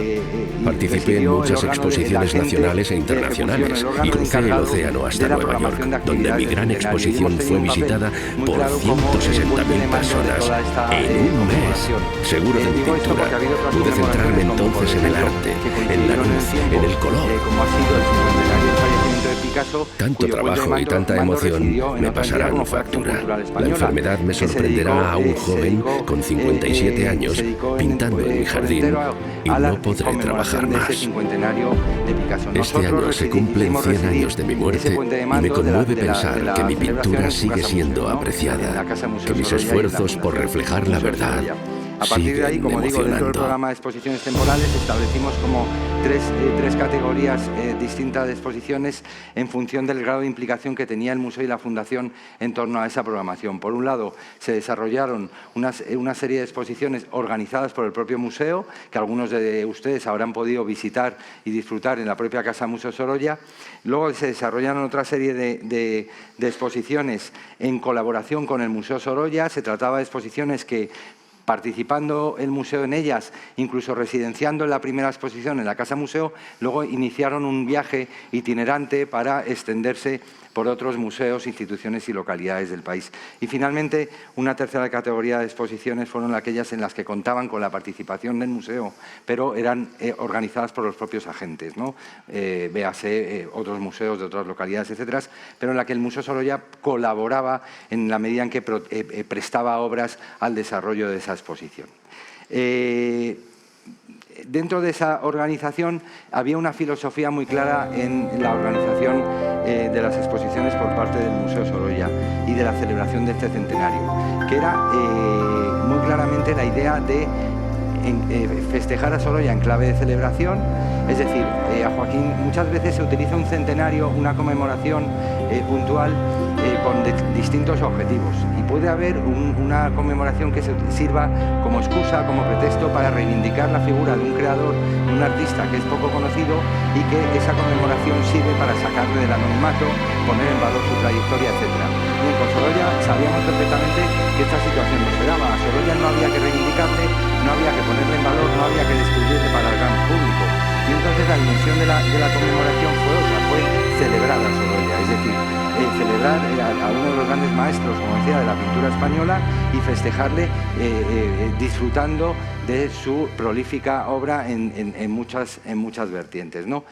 Participé en muchas exposiciones nacionales e internacionales y crucé el océano hasta Nueva York, donde mi gran exposición fue visitada por 160.000 personas en un mes. Seguro de mi pintura, pude centrarme entonces en el arte, en la luz, en el color. Tanto trabajo y tanta emoción me pasarán factura. La enfermedad me sorprenderá a un joven con 57 años pintando en mi jardín y no podré trabajar más. Este año se cumplen 100 años de mi muerte y me conmueve pensar que mi pintura sigue siendo apreciada, que mis esfuerzos por reflejar la verdad A partir de ahí, como digo, dentro del emocionando. programa de exposiciones temporales establecimos como tres categorías distintas de exposiciones en función del grado de implicación que tenía el museo y la Fundación en torno a esa programación. Por un lado, se desarrollaron una serie de exposiciones organizadas por el propio museo, que algunos de ustedes habrán podido visitar y disfrutar en la propia Casa Museo Sorolla. Luego se desarrollaron otra serie de exposiciones en colaboración con el Museo Sorolla. Se trataba de exposiciones que, participando el museo en ellas, incluso residenciando en la primera exposición en la Casa Museo, luego iniciaron un viaje itinerante para extenderse por otros museos, instituciones y localidades del país. Y finalmente, una tercera categoría de exposiciones fueron aquellas en las que contaban con la participación del museo, pero eran organizadas por los propios agentes, ¿no? Véase otros museos de otras localidades, etcétera, pero en la que el Museo Sorolla colaboraba en la medida en que prestaba obras al desarrollo de esa exposición. Dentro de esa organización había una filosofía muy clara en la organización de las exposiciones por parte del Museo Sorolla y de la celebración de este centenario, que era muy claramente la idea de festejar a Sorolla en clave de celebración. Es decir, a Joaquín muchas veces se utiliza un centenario, una conmemoración puntual con distintos objetivos, y puede haber una conmemoración que se sirva como excusa, como pretexto para reivindicar la figura de un creador, de un artista que es poco conocido, y que esa conmemoración sirve para sacarle del anonimato, poner en valor su trayectoria, etc. Bien, con Sorolla sabíamos perfectamente que esta situación no se daba. A Sorolla no había que reivindicarle, no había que ponerle en valor, no había que descubrirle para el gran público. Y entonces la dimensión de la conmemoración fue otra, fue celebrar a Sorolla, es decir, celebrar a uno de los grandes maestros, como decía, de la pintura española, y festejarle disfrutando de su prolífica obra en muchas vertientes, ¿no?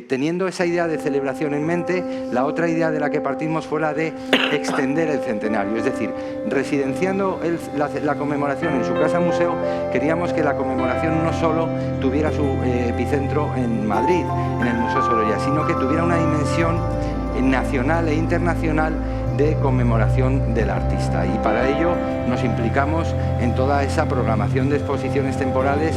Teniendo esa idea de celebración en mente, la otra idea de la que partimos fue la de extender el centenario, es decir, residenciando la conmemoración en su casa museo, queríamos que la conmemoración no solo tuviera su epicentro en Madrid, en el Museo Sorolla, sino que tuviera una dimensión nacional e internacional de conmemoración del artista, y para ello nos implicamos en toda esa programación de exposiciones temporales,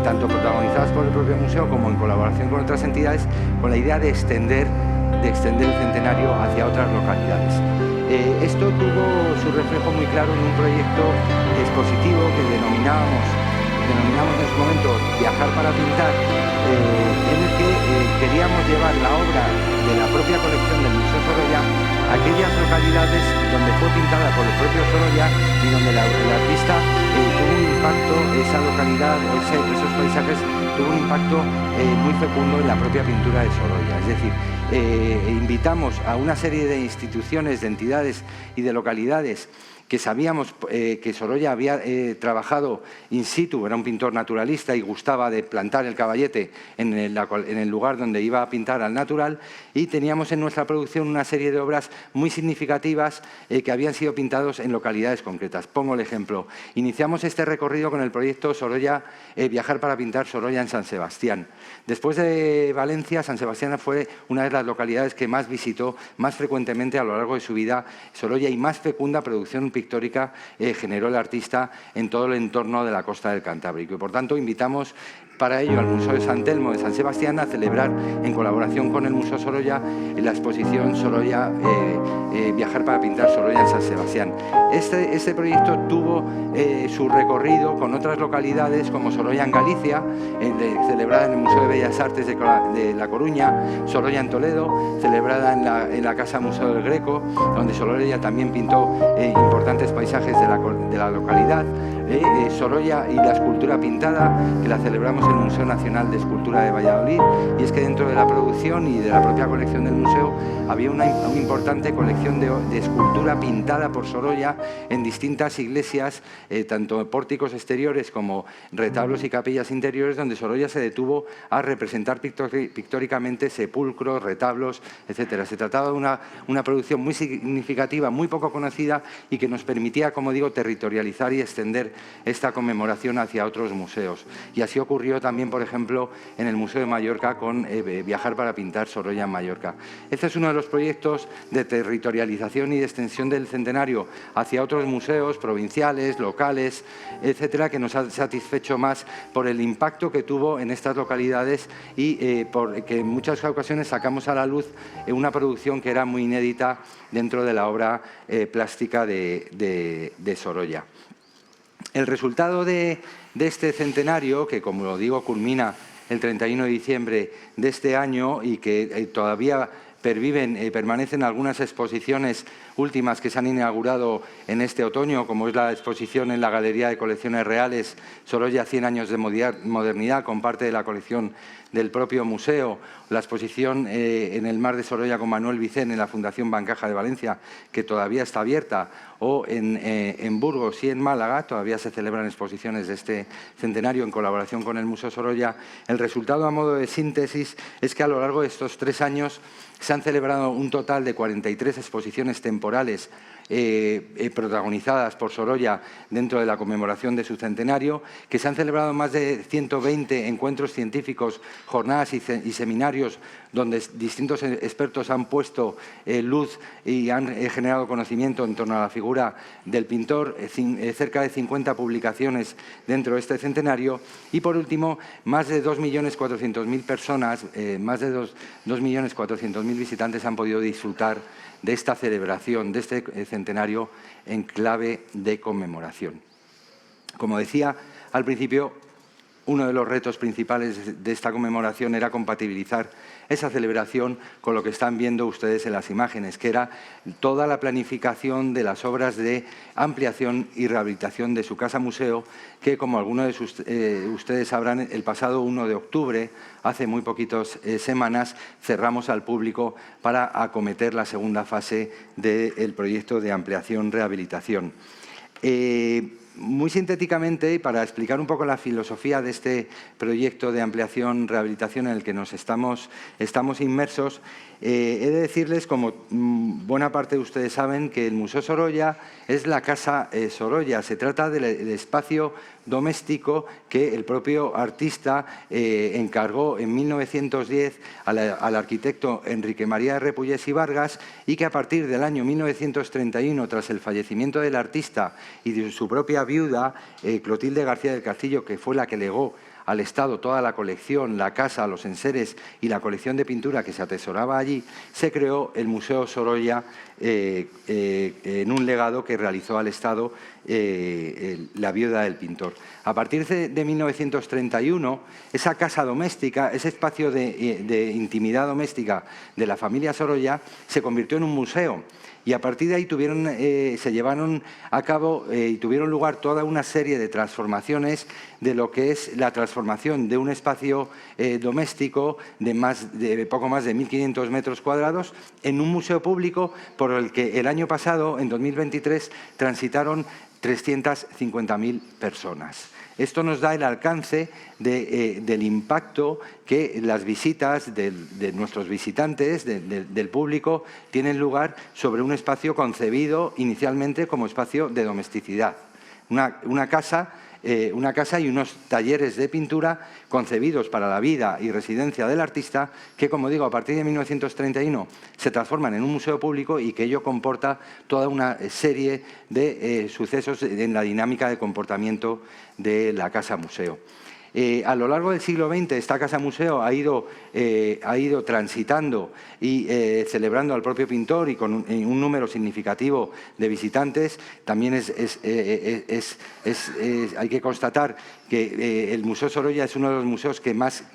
tanto protagonizadas por el propio museo como en colaboración con otras entidades, con la idea de extender el centenario hacia otras localidades. Esto tuvo su reflejo muy claro en un proyecto expositivo que denominamos en su momento Viajar para Pintar, en el que queríamos llevar la obra de la propia colección del Museo Sorolla a aquellas localidades donde fue pintada por el propio Sorolla y donde el artista tuvo un impacto, esa localidad o esos paisajes tuvo un impacto muy fecundo en la propia pintura de Sorolla. Es decir, invitamos a una serie de instituciones, de entidades y de localidades que sabíamos que Sorolla había trabajado in situ, era un pintor naturalista y gustaba de plantar el caballete en el lugar donde iba a pintar al natural, y teníamos en nuestra producción una serie de obras muy significativas que habían sido pintados en localidades concretas. Pongo el ejemplo. Iniciamos este recorrido con el proyecto Sorolla, Viajar para Pintar Sorolla en San Sebastián. Después de Valencia, San Sebastián fue una de las localidades que más visitó más frecuentemente a lo largo de su vida Sorolla, y más fecunda producción pictórica generó el artista en todo el entorno de la costa del Cantábrico. Y por tanto invitamos para ello al Museo de San Telmo de San Sebastián a celebrar, en colaboración con el Museo Sorolla, la exposición Sorolla, Viajar para Pintar Sorolla en San Sebastián. Este proyecto tuvo su recorrido con otras localidades como Sorolla en Galicia, celebrada en el Museo de Bellas Artes de La Coruña, Sorolla en Toledo, celebrada en la Casa Museo del Greco, donde Sorolla también pintó importantes paisajes de la localidad. Sorolla y la escultura pintada, que la celebramos en el Museo Nacional de Escultura de Valladolid, y es que dentro de la producción y de la propia colección del museo había una importante colección de escultura pintada por Sorolla en distintas iglesias, tanto pórticos exteriores como retablos y capillas interiores, donde Sorolla se detuvo a representar pictóricamente sepulcros, retablos, etc. Se trataba de una producción muy significativa, muy poco conocida, y que nos permitía, como digo, territorializar y extender esta conmemoración hacia otros museos. Y así ocurrió ocurrió también, por ejemplo, en el Museo de Mallorca con Viajar para pintar Sorolla en Mallorca. Este es uno de los proyectos de territorialización y de extensión del centenario hacia otros museos provinciales, locales, etcétera, que nos ha satisfecho más por el impacto que tuvo en estas localidades y porque en muchas ocasiones sacamos a la luz una producción que era muy inédita dentro de la obra plástica de Sorolla. El resultado de este centenario, que como lo digo culmina el 31 de diciembre de este año y que todavía permanecen algunas exposiciones últimas que se han inaugurado en este otoño, como es la exposición en la Galería de Colecciones Reales Sorolla 100 años de modernidad, con parte de la colección del propio museo, la exposición en el Mar de Sorolla con Manuel Vicén en la Fundación Bancaja de Valencia, que todavía está abierta, o en Burgos y en Málaga, todavía se celebran exposiciones de este centenario en colaboración con el Museo Sorolla. El resultado, a modo de síntesis, es que a lo largo de estos 3 años se han celebrado un total de 43 exposiciones temporales protagonizadas por Sorolla dentro de la conmemoración de su centenario, que se han celebrado más de 120 encuentros científicos, jornadas y seminarios donde distintos expertos han puesto luz y han generado conocimiento en torno a la figura del pintor, cerca de 50 publicaciones dentro de este centenario y, por último, más de 2.400.000 personas, más de 2.400.000 visitantes han podido disfrutar de esta celebración, de este centenario en clave de conmemoración. Como decía al principio, uno de los retos principales de esta conmemoración era compatibilizar esa celebración con lo que están viendo ustedes en las imágenes, que era toda la planificación de las obras de ampliación y rehabilitación de su casa-museo, que, como algunos de ustedes sabrán, el pasado 1 de octubre, hace muy poquitas semanas, cerramos al público para acometer la segunda fase del proyecto de ampliación-rehabilitación. Muy sintéticamente, y para explicar un poco la filosofía de este proyecto de ampliación-rehabilitación en el que nos estamos inmersos, he de decirles, como buena parte de ustedes saben, que el Museo Sorolla es la Casa Sorolla. Se trata del espacio doméstico que el propio artista encargó en 1910 al arquitecto Enrique María de Repullés y Vargas y que a partir del año 1931, tras el fallecimiento del artista y de su propia viuda, Clotilde García del Castillo, que fue la que legó al Estado toda la colección, la casa, los enseres y la colección de pintura que se atesoraba allí, se creó el Museo Sorolla en un legado que realizó al Estado la viuda del pintor. A partir de 1931, esa casa doméstica, ese espacio de intimidad doméstica de la familia Sorolla, se convirtió en un museo. Y a partir de ahí se llevaron a cabo y tuvieron lugar toda una serie de transformaciones de lo que es la transformación de un espacio doméstico de poco más de 1.500 metros cuadrados en un museo público por el que el año pasado, en 2023, transitaron 350.000 personas. Esto nos da el alcance del impacto que las visitas de nuestros visitantes, del público, tienen lugar sobre un espacio concebido inicialmente como espacio de domesticidad. Una casa y unos talleres de pintura concebidos para la vida y residencia del artista que, como digo, a partir de 1931 se transforman en un museo público y que ello comporta toda una serie de sucesos en la dinámica de comportamiento de la casa-museo. A lo largo del siglo XX esta casa-museo ha ido transitando y celebrando al propio pintor y con un número significativo de visitantes. También hay que constatar que el Museo Sorolla es uno de los museos que más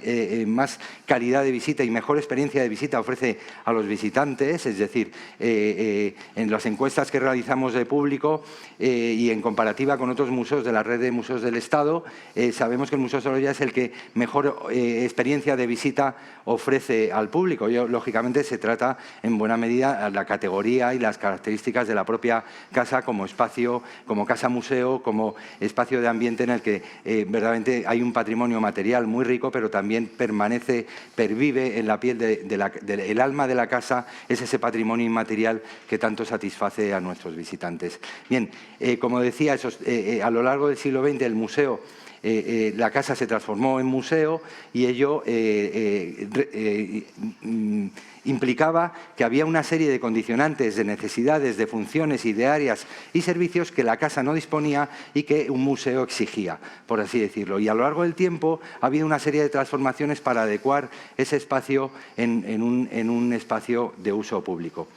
calidad de visita y mejor experiencia de visita ofrece a los visitantes, es decir, en las encuestas que realizamos de público y en comparativa con otros museos de la red de museos del Estado, sabemos que el Museo Sorolla es el que mejor experiencia de visita ofrece al público. Lógicamente se trata en buena medida la categoría y las características de la propia casa como espacio, como casa-museo, como espacio de ambiente en el que verdaderamente hay un patrimonio material muy rico, pero también pervive en la piel del alma de la casa, es ese patrimonio inmaterial que tanto satisface a nuestros visitantes. Bien, como decía, a lo largo del siglo XX el museo la casa se transformó en museo y ello implicaba que había una serie de condicionantes, de necesidades, de funciones y de áreas y servicios que la casa no disponía y que un museo exigía, por así decirlo. Y a lo largo del tiempo ha habido una serie de transformaciones para adecuar ese espacio en un espacio de uso público.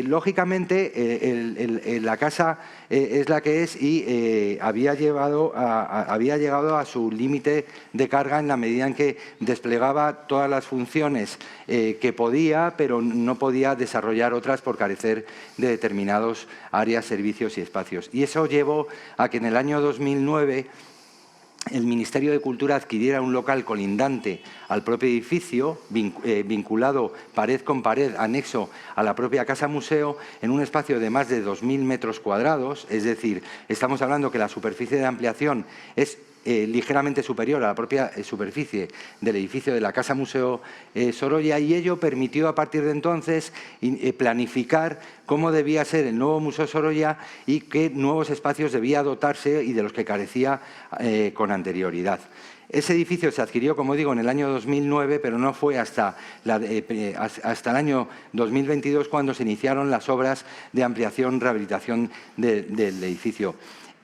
Lógicamente, la casa es la que es y había llegado a su límite de carga en la medida en que desplegaba todas las funciones que podía, pero no podía desarrollar otras por carecer de determinados áreas, servicios y espacios. Y eso llevó a que en el año 2009 el Ministerio de Cultura adquiriera un local colindante al propio edificio, vinculado pared con pared, anexo a la propia Casa Museo, en un espacio de más de 2.000 metros cuadrados, es decir, estamos hablando que la superficie de ampliación es ligeramente superior a la propia superficie del edificio de la Casa Museo Sorolla, y ello permitió a partir de entonces planificar cómo debía ser el nuevo Museo Sorolla y qué nuevos espacios debía dotarse y de los que carecía con anterioridad. Ese edificio se adquirió, como digo, en el año 2009, pero no fue hasta el año 2022 cuando se iniciaron las obras de ampliación y rehabilitación del edificio.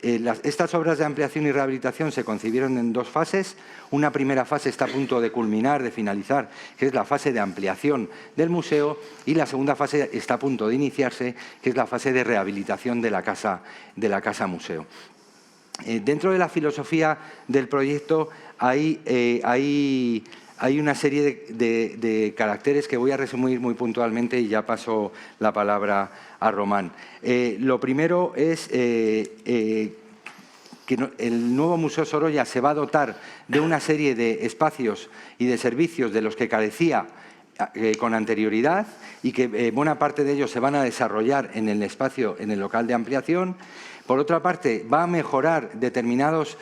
Estas obras de ampliación y rehabilitación se concibieron en dos fases. Una primera fase está a punto de culminar, de finalizar, que es la fase de ampliación del museo, y la segunda fase está a punto de iniciarse, que es la fase de rehabilitación de la casa museo. Dentro de la filosofía del proyecto hay una serie de caracteres que voy a resumir muy puntualmente y ya paso la palabra a Román. Lo primero es que el nuevo Museo Sorolla se va a dotar de una serie de espacios y de servicios de los que carecía con anterioridad y que buena parte de ellos se van a desarrollar en el espacio, en el local de ampliación. Por otra parte, va a mejorar determinados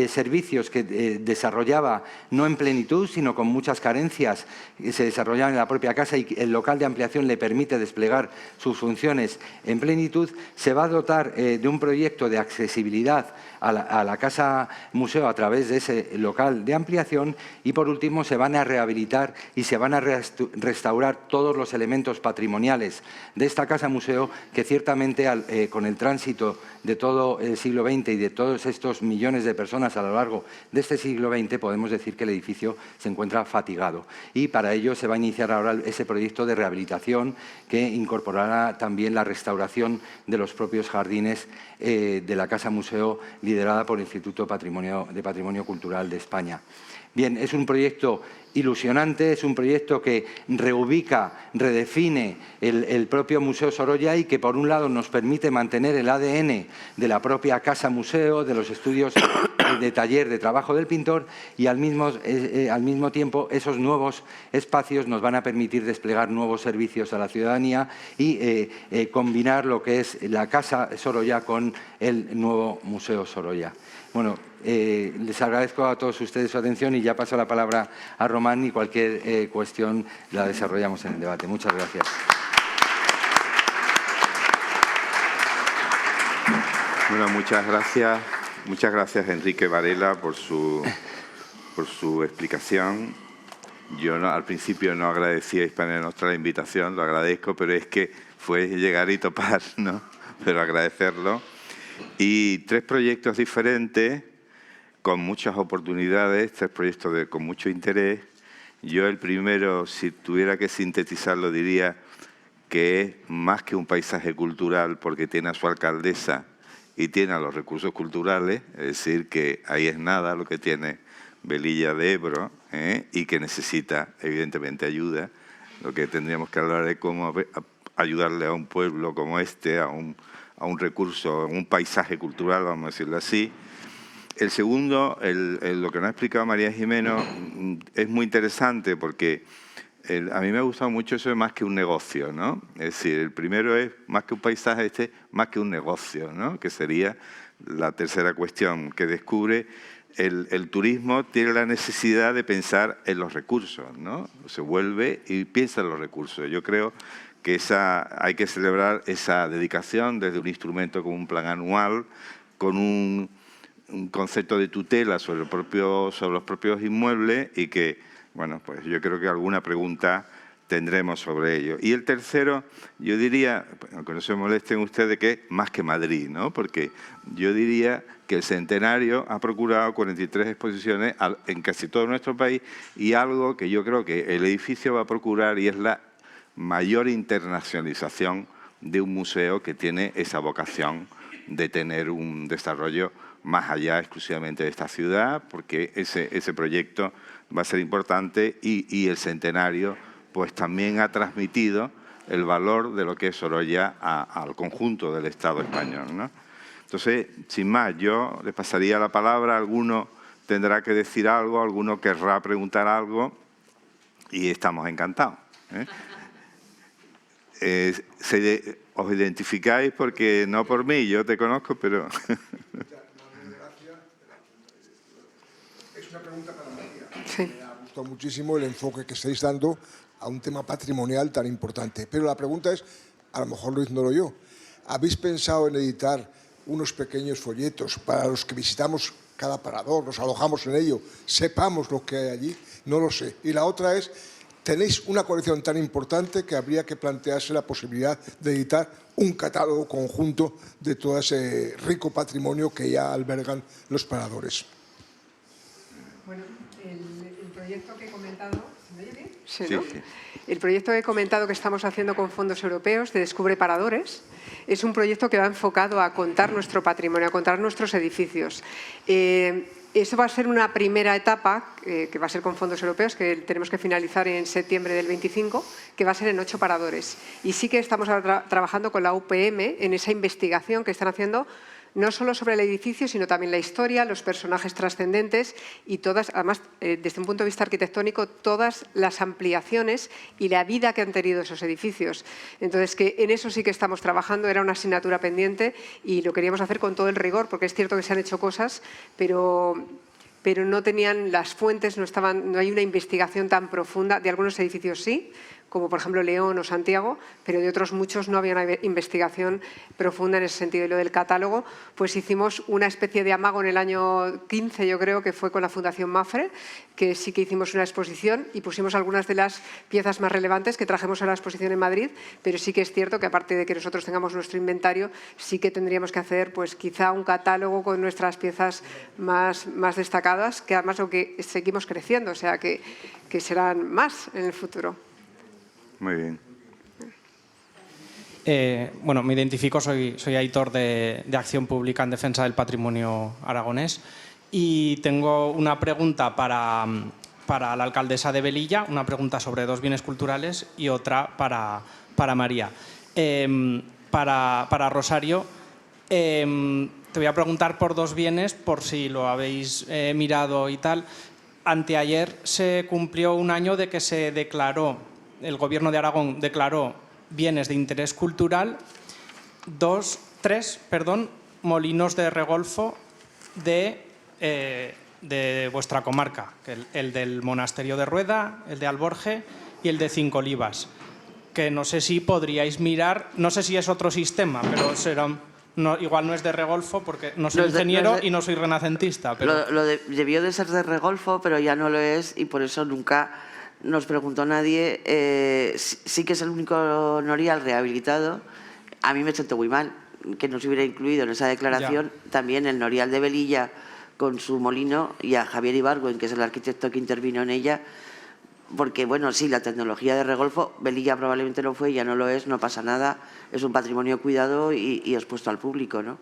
servicios que desarrollaba no en plenitud, sino con muchas carencias que se desarrollaban en la propia casa, y el local de ampliación le permite desplegar sus funciones en plenitud. Se va a dotar de un proyecto de accesibilidad a la Casa Museo a través de ese local de ampliación, y por último se van a rehabilitar y se van a restaurar todos los elementos patrimoniales de esta Casa Museo que ciertamente con el tránsito de todo el siglo XX y de todos estos millones de personas a lo largo de este siglo XX, podemos decir que el edificio se encuentra fatigado. Y para ello se va a iniciar ahora ese proyecto de rehabilitación que incorporará también la restauración de los propios jardines de la Casa Museo, liderada por el Instituto de Patrimonio Cultural de España. Bien, es un proyecto ilusionante, es un proyecto que reubica, redefine el propio Museo Sorolla y que, por un lado, nos permite mantener el ADN de la propia Casa Museo, de los estudios de taller de trabajo del pintor, y al mismo tiempo esos nuevos espacios nos van a permitir desplegar nuevos servicios a la ciudadanía y combinar lo que es la Casa Sorolla con el nuevo Museo Sorolla. Bueno, les agradezco a todos ustedes su atención y ya paso la palabra a Román, y cualquier cuestión la desarrollamos en el debate. Muchas gracias. Bueno, muchas gracias. Muchas gracias, Enrique Varela, por su explicación. Yo al principio no agradecí a Hispania Nostra la invitación, lo agradezco, pero es que fue llegar y topar, ¿no? Pero agradecerlo. Y tres proyectos diferentes, con muchas oportunidades, tres proyectos con mucho interés. Yo el primero, si tuviera que sintetizarlo, diría que es más que un paisaje cultural, porque tiene a su alcaldesa y tiene a los recursos culturales, es decir, que ahí es nada lo que tiene Velilla de Ebro, y que necesita, evidentemente, ayuda. Lo que tendríamos que hablar es cómo ayudarle a un pueblo como este, a un recurso, un paisaje cultural, vamos a decirlo así. El segundo, lo que nos ha explicado María Jimeno, es muy interesante porque a mí me ha gustado mucho eso de más que un negocio, ¿no? Es decir, el primero es más que un paisaje, más que un negocio, ¿no? Que sería la tercera cuestión que descubre. El turismo tiene la necesidad de pensar en los recursos, ¿no? Se vuelve y piensa en los recursos. Yo creo que hay que celebrar esa dedicación desde un instrumento como un plan anual, con un concepto de tutela sobre los propios inmuebles y que, bueno, pues yo creo que alguna pregunta tendremos sobre ello. Y el tercero, yo diría, aunque no se molesten ustedes, que es más que Madrid, ¿no? Porque yo diría que el Centenario ha procurado 43 exposiciones en casi todo nuestro país y algo que yo creo que el edificio va a procurar y es la mayor internacionalización de un museo que tiene esa vocación de tener un desarrollo más allá exclusivamente de esta ciudad, porque ese proyecto va a ser importante y el Centenario pues también ha transmitido el valor de lo que es Sorolla al conjunto del Estado español, ¿no? Entonces, sin más, yo le pasaría la palabra, alguno tendrá que decir algo, alguno querrá preguntar algo y estamos encantados, ¿eh? Os identificáis porque no por mí, yo te conozco, pero... Es una pregunta para María. Sí. Me ha gustado muchísimo el enfoque que estáis dando a un tema patrimonial tan importante. Pero la pregunta es, a lo mejor lo ignoro yo, ¿habéis pensado en editar unos pequeños folletos para los que visitamos cada parador, nos alojamos en ello, sepamos lo que hay allí? No lo sé. Y la otra es, tenéis una colección tan importante que habría que plantearse la posibilidad de editar un catálogo conjunto de todo ese rico patrimonio que ya albergan los paradores. Bueno, el proyecto que he comentado... ¿Se me oye bien? Sí, Sí, ¿no? sí. El proyecto que he comentado que estamos haciendo con fondos europeos de Descubre Paradores es un proyecto que va enfocado a contar nuestro patrimonio, a contar nuestros edificios. Eso va a ser una primera etapa, que va a ser con fondos europeos, que tenemos que finalizar en septiembre del 25, que va a ser en 8 paradores. Y sí que estamos trabajando con la UPM en esa investigación que están haciendo, no solo sobre el edificio, sino también la historia, los personajes trascendentes y todas, además, desde un punto de vista arquitectónico, todas las ampliaciones y la vida que han tenido esos edificios. Entonces, que en eso sí que estamos trabajando, era una asignatura pendiente y lo queríamos hacer con todo el rigor, porque es cierto que se han hecho cosas, pero no tenían las fuentes, no hay una investigación tan profunda. De algunos edificios sí, como por ejemplo León o Santiago, pero de otros muchos no había una investigación profunda en ese sentido. Y lo del catálogo, pues hicimos una especie de amago en el año 15, yo creo, que fue con la Fundación Mafre, que sí que hicimos una exposición y pusimos algunas de las piezas más relevantes que trajimos a la exposición en Madrid, pero sí que es cierto que aparte de que nosotros tengamos nuestro inventario, sí que tendríamos que hacer pues quizá un catálogo con nuestras piezas más destacadas, que además lo que seguimos creciendo, o sea que serán más en el futuro. Muy bien. Bueno, me identifico, soy Aitor de Acción Pública en Defensa del Patrimonio Aragonés y tengo una pregunta para la alcaldesa de Velilla, una pregunta sobre 2 bienes culturales y otra para María. Para Rosario, te voy a preguntar por 2 bienes, por si lo habéis mirado y tal. Anteayer se cumplió un año de que se declaró, el Gobierno de Aragón declaró bienes de interés cultural 3 molinos de regolfo de vuestra comarca, el del Monasterio de Rueda, el de Alborge y el de Cinco Olivas, que no sé si podríais mirar, no sé si es otro sistema, pero igual no es de regolfo porque no soy ingeniero y no soy renacentista. Pero... Debió de ser de regolfo, pero ya no lo es y por eso nunca nos preguntó nadie. Sí que es el único norial rehabilitado. A mí me siento muy mal que no se hubiera incluido en esa declaración también el norial de Velilla con su molino y a Javier Ibargüen, que es el arquitecto que intervino en ella, porque, bueno, sí, la tecnología de regolfo, Velilla probablemente lo fue, ya no lo es, no pasa nada, es un patrimonio cuidado y expuesto al público, ¿no?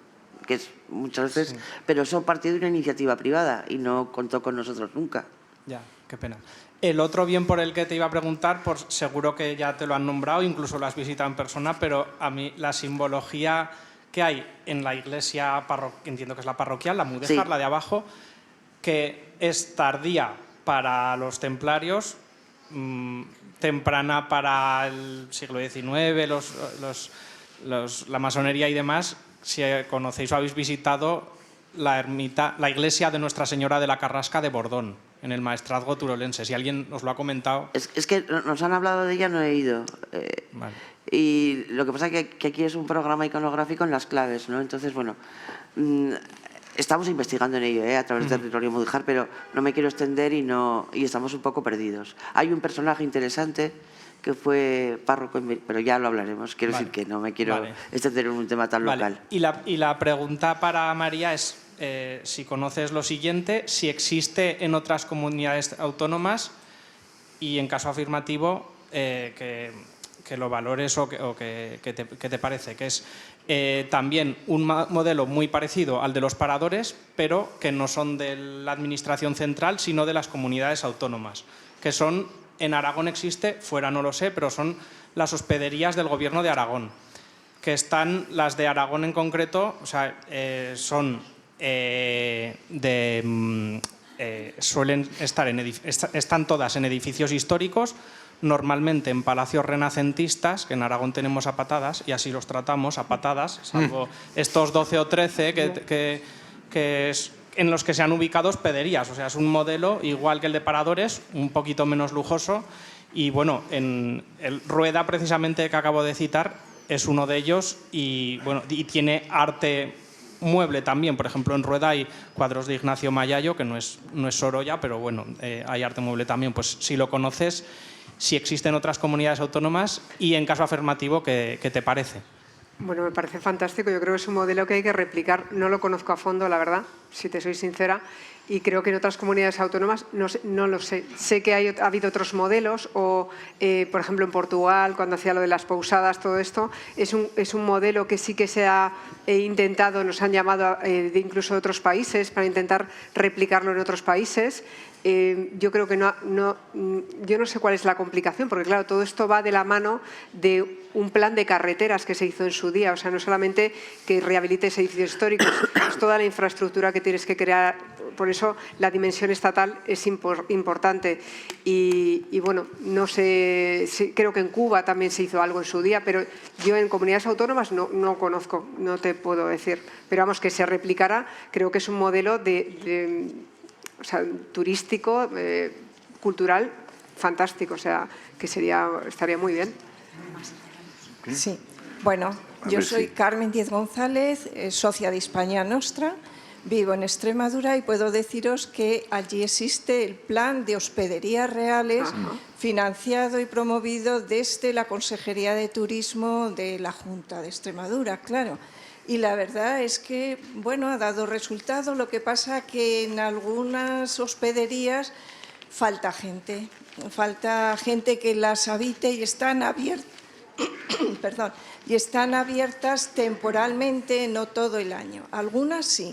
Que es muchas veces, sí. Pero eso partió de una iniciativa privada y no contó con nosotros nunca. Ya, qué pena. El otro bien por el que te iba a preguntar, pues seguro que ya te lo han nombrado, incluso lo has visitado en persona, pero a mí la simbología que hay en la iglesia, entiendo que es la parroquial, la mudéjar, sí, la de abajo, que es tardía para los templarios, temprana para el siglo XIX, la masonería y demás. Si conocéis o habéis visitado la iglesia de Nuestra Señora de la Carrasca de Bordón, en el Maestrazgo turolense. Si alguien os lo ha comentado... Es que nos han hablado de ella, no he ido. Vale. Y lo que pasa es que aquí es un programa iconográfico en las claves, ¿no? Entonces, bueno, estamos investigando en ello, a través del territorio Mudéjar, pero no me quiero extender y estamos un poco perdidos. Hay un personaje interesante que fue párroco, pero ya lo hablaremos. Quiero decir que no me quiero extender en un tema tan local. Y la pregunta para María es si conoces lo siguiente, si existe en otras comunidades autónomas y, en caso afirmativo, que lo valores o que te parece, que es también un modelo muy parecido al de los paradores, pero que no son de la administración central, sino de las comunidades autónomas, que son, en Aragón existe, fuera no lo sé, pero son las hospederías del Gobierno de Aragón, que están, las de Aragón en concreto, o sea, suelen estar están todas en edificios históricos, normalmente en palacios renacentistas, que en Aragón tenemos a patadas, y así los tratamos, a patadas, salvo estos 12 o 13 en los que se han ubicado hospederías. O sea, es un modelo igual que el de paradores, un poquito menos lujoso. Y bueno, en el Rueda, precisamente, que acabo de citar, es uno de ellos y tiene arte mueble también. Por ejemplo, en Rueda hay cuadros de Ignacio Mayayo, que no es Sorolla, pero bueno, hay arte mueble también. Pues si lo conoces, si existen otras comunidades autónomas y, en caso afirmativo, ¿qué te parece? Bueno, me parece fantástico. Yo creo que es un modelo que hay que replicar. No lo conozco a fondo, la verdad, si te soy sincera, y creo que en otras comunidades autónomas no lo sé. Sé que ha habido otros modelos, o por ejemplo en Portugal, cuando hacía lo de las pousadas, todo esto, es un modelo que sí que se ha intentado, nos han llamado incluso de otros países, para intentar replicarlo en otros países. Yo creo que yo no sé cuál es la complicación, porque claro, todo esto va de la mano de un plan de carreteras que se hizo en su día. O sea, no solamente que rehabilites edificios históricos, es toda la infraestructura que tienes que crear. Por eso la dimensión estatal es importante. Y bueno, no sé, creo que en Cuba también se hizo algo en su día, pero yo en comunidades autónomas no conozco, no te puedo decir. Pero vamos, que se replicará, creo que es un modelo o sea, turístico, cultural, fantástico. O sea, que estaría muy bien. Sí, bueno, yo soy Carmen Díez González, socia de Hispania Nostra, vivo en Extremadura y puedo deciros que allí existe el plan de hospederías reales financiado y promovido desde la Consejería de Turismo de la Junta de Extremadura, claro. Y la verdad es que, bueno, ha dado resultado. Lo que pasa que en algunas hospederías falta gente que las habite y están abiertas. Perdón, y están abiertas temporalmente, no todo el año. Algunas sí,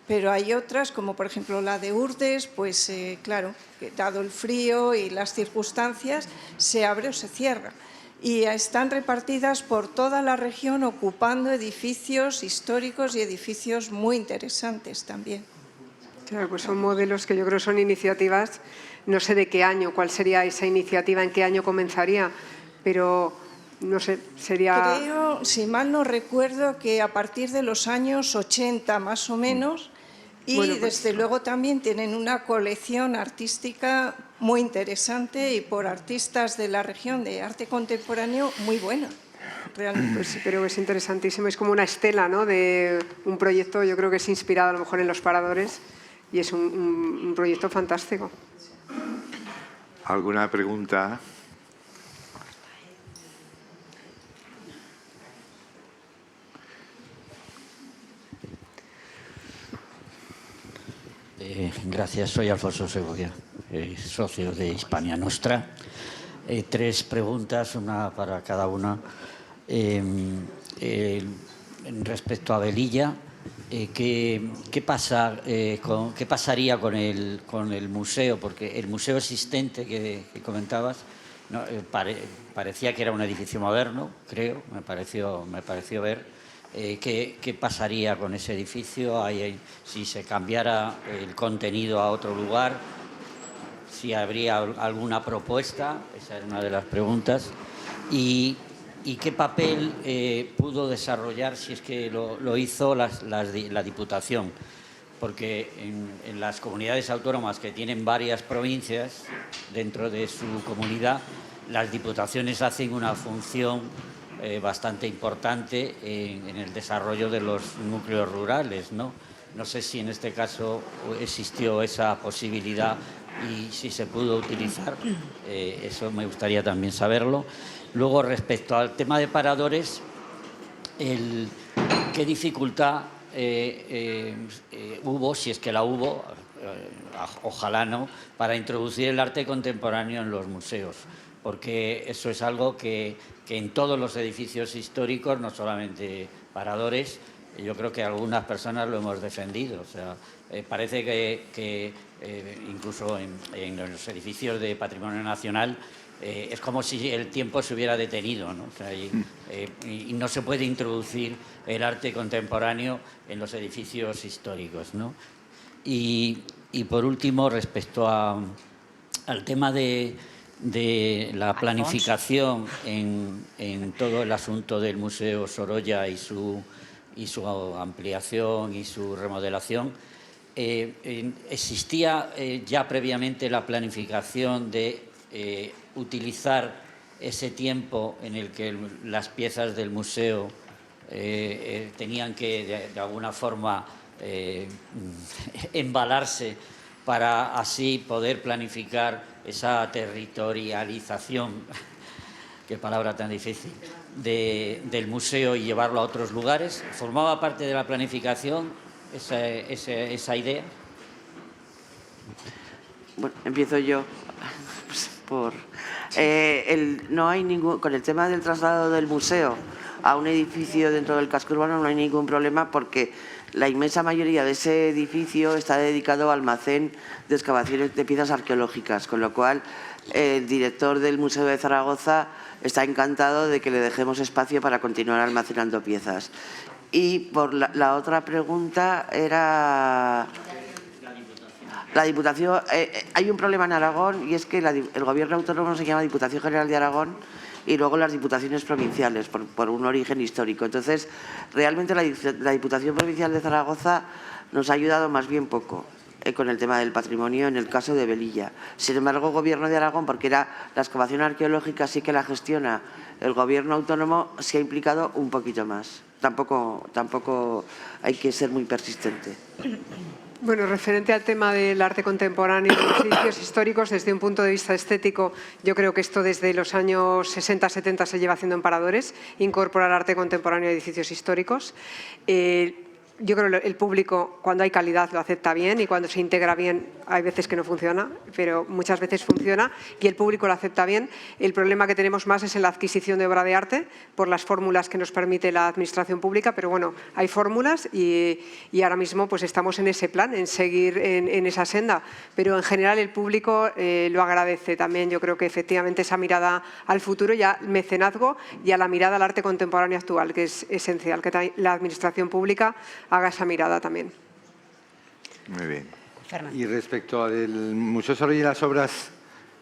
pero hay otras, como por ejemplo la de Urdes, pues claro, dado el frío y las circunstancias, se abre o se cierra. Y están repartidas por toda la región, ocupando edificios históricos y edificios muy interesantes también. Claro, pues son modelos que yo creo son iniciativas, no sé de qué año, cuál sería esa iniciativa, en qué año comenzaría, pero no sé, sería... Creo, si mal no recuerdo, que a partir de los años 80 más o menos, y bueno, pues, desde luego también tienen una colección artística muy interesante y por artistas de la región de arte contemporáneo muy buena. Realmente. Pues sí, pero es interesantísimo, es como una estela, ¿no?, de un proyecto, yo creo que es inspirado a lo mejor en los paradores y es un proyecto fantástico. ¿Alguna pregunta? Gracias, soy Alfonso Segovia, socio de Hispania Nostra. 3 preguntas, una para cada una. Respecto a Velilla, ¿qué pasaría con el museo? Porque el museo existente que comentabas, ¿no? Parecía que era un edificio moderno, creo, me pareció ver. ¿Qué pasaría con ese edificio? Si se cambiara el contenido a otro lugar, si habría alguna propuesta, esa era una de las preguntas. ¿Y qué papel pudo desarrollar, si es que lo hizo, la Diputación? Porque en las comunidades autónomas que tienen varias provincias dentro de su comunidad, las diputaciones hacen una función bastante importante en el desarrollo de los núcleos rurales, ¿no? No sé si en este caso existió esa posibilidad y si se pudo utilizar. Eso me gustaría también saberlo. Luego, respecto al tema de paradores, ¿qué dificultad hubo, si es que la hubo, ojalá no, para introducir el arte contemporáneo en los museos? Porque eso es algo que en todos los edificios históricos, no solamente paradores, yo creo que algunas personas lo hemos defendido. O sea, parece que incluso en los edificios de patrimonio nacional es como si el tiempo se hubiera detenido, ¿no? O sea, y no se puede introducir el arte contemporáneo en los edificios históricos, ¿no? Y por último, respecto al tema de la planificación en todo el asunto del Museo Sorolla y su ampliación y su remodelación, ¿existía ya previamente la planificación de utilizar ese tiempo en el que las piezas del museo tenían que, de alguna forma, embalarse para así poder planificar esa territorialización, qué palabra tan difícil, del museo y llevarlo a otros lugares? ¿Formaba parte de la planificación esa idea? Bueno, empiezo yo. No hay ningún, con el tema del traslado del museo a un edificio dentro del casco urbano no hay ningún problema, porque la inmensa mayoría de ese edificio está dedicado al almacén de excavaciones de piezas arqueológicas, con lo cual el director del Museo de Zaragoza está encantado de que le dejemos espacio para continuar almacenando piezas. Y por la otra pregunta era... La Diputación, hay un problema en Aragón, y es que el Gobierno autónomo se llama Diputación General de Aragón y luego las Diputaciones Provinciales, por un origen histórico. Entonces, realmente la Diputación Provincial de Zaragoza nos ha ayudado más bien poco con el tema del patrimonio en el caso de Velilla. Sin embargo, el Gobierno de Aragón, porque la excavación arqueológica sí que la gestiona el Gobierno autónomo, se ha implicado un poquito más. Tampoco hay que ser muy persistente. Bueno, referente al tema del arte contemporáneo en los edificios históricos, desde un punto de vista estético, yo creo que esto desde los años 60-70 se lleva haciendo en Paradores, incorporar arte contemporáneo a edificios históricos. Yo creo que el público, cuando hay calidad, lo acepta bien, y cuando se integra bien, hay veces que no funciona, pero muchas veces funciona y el público lo acepta bien. El problema que tenemos más es en la adquisición de obra de arte por las fórmulas que nos permite la administración pública, pero bueno, hay fórmulas y ahora mismo pues estamos en ese plan, en seguir en esa senda, pero en general el público lo agradece también. Yo creo que efectivamente esa mirada al futuro y al mecenazgo y a la mirada al arte contemporáneo actual, que es esencial, que la administración pública haga esa mirada también. Muy bien. Y respecto al Museo Sorolla y las obras,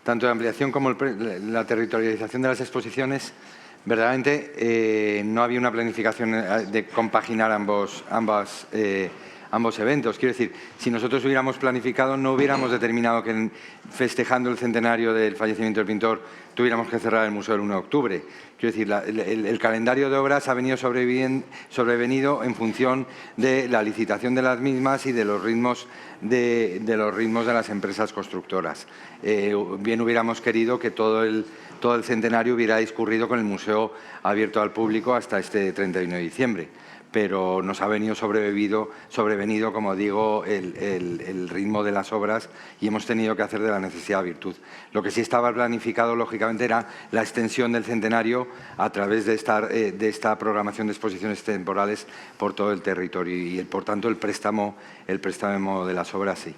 tanto de ampliación como la territorialización de las exposiciones, verdaderamente no había una planificación de compaginar ambos eventos. Quiero decir, si nosotros hubiéramos planificado, no hubiéramos determinado que festejando el centenario del fallecimiento del pintor tuviéramos que cerrar el museo el 1 de octubre. Quiero decir, el calendario de obras ha venido sobrevenido en función de la licitación de las mismas y de los ritmos de las empresas constructoras. Bien hubiéramos querido que todo el centenario hubiera discurrido con el museo abierto al público hasta este 31 de diciembre. Pero nos ha venido sobrevenido, como digo, el ritmo de las obras, y hemos tenido que hacer de la necesidad virtud. Lo que sí estaba planificado, lógicamente, era la extensión del centenario a través de esta programación de exposiciones temporales por todo el territorio y, por tanto, el préstamo de las obras, sí.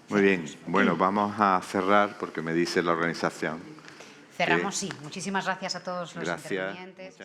Muy bien. Bueno, vamos a cerrar porque me dice la organización. Cerramos, sí. Muchísimas gracias a todos los intervinientes.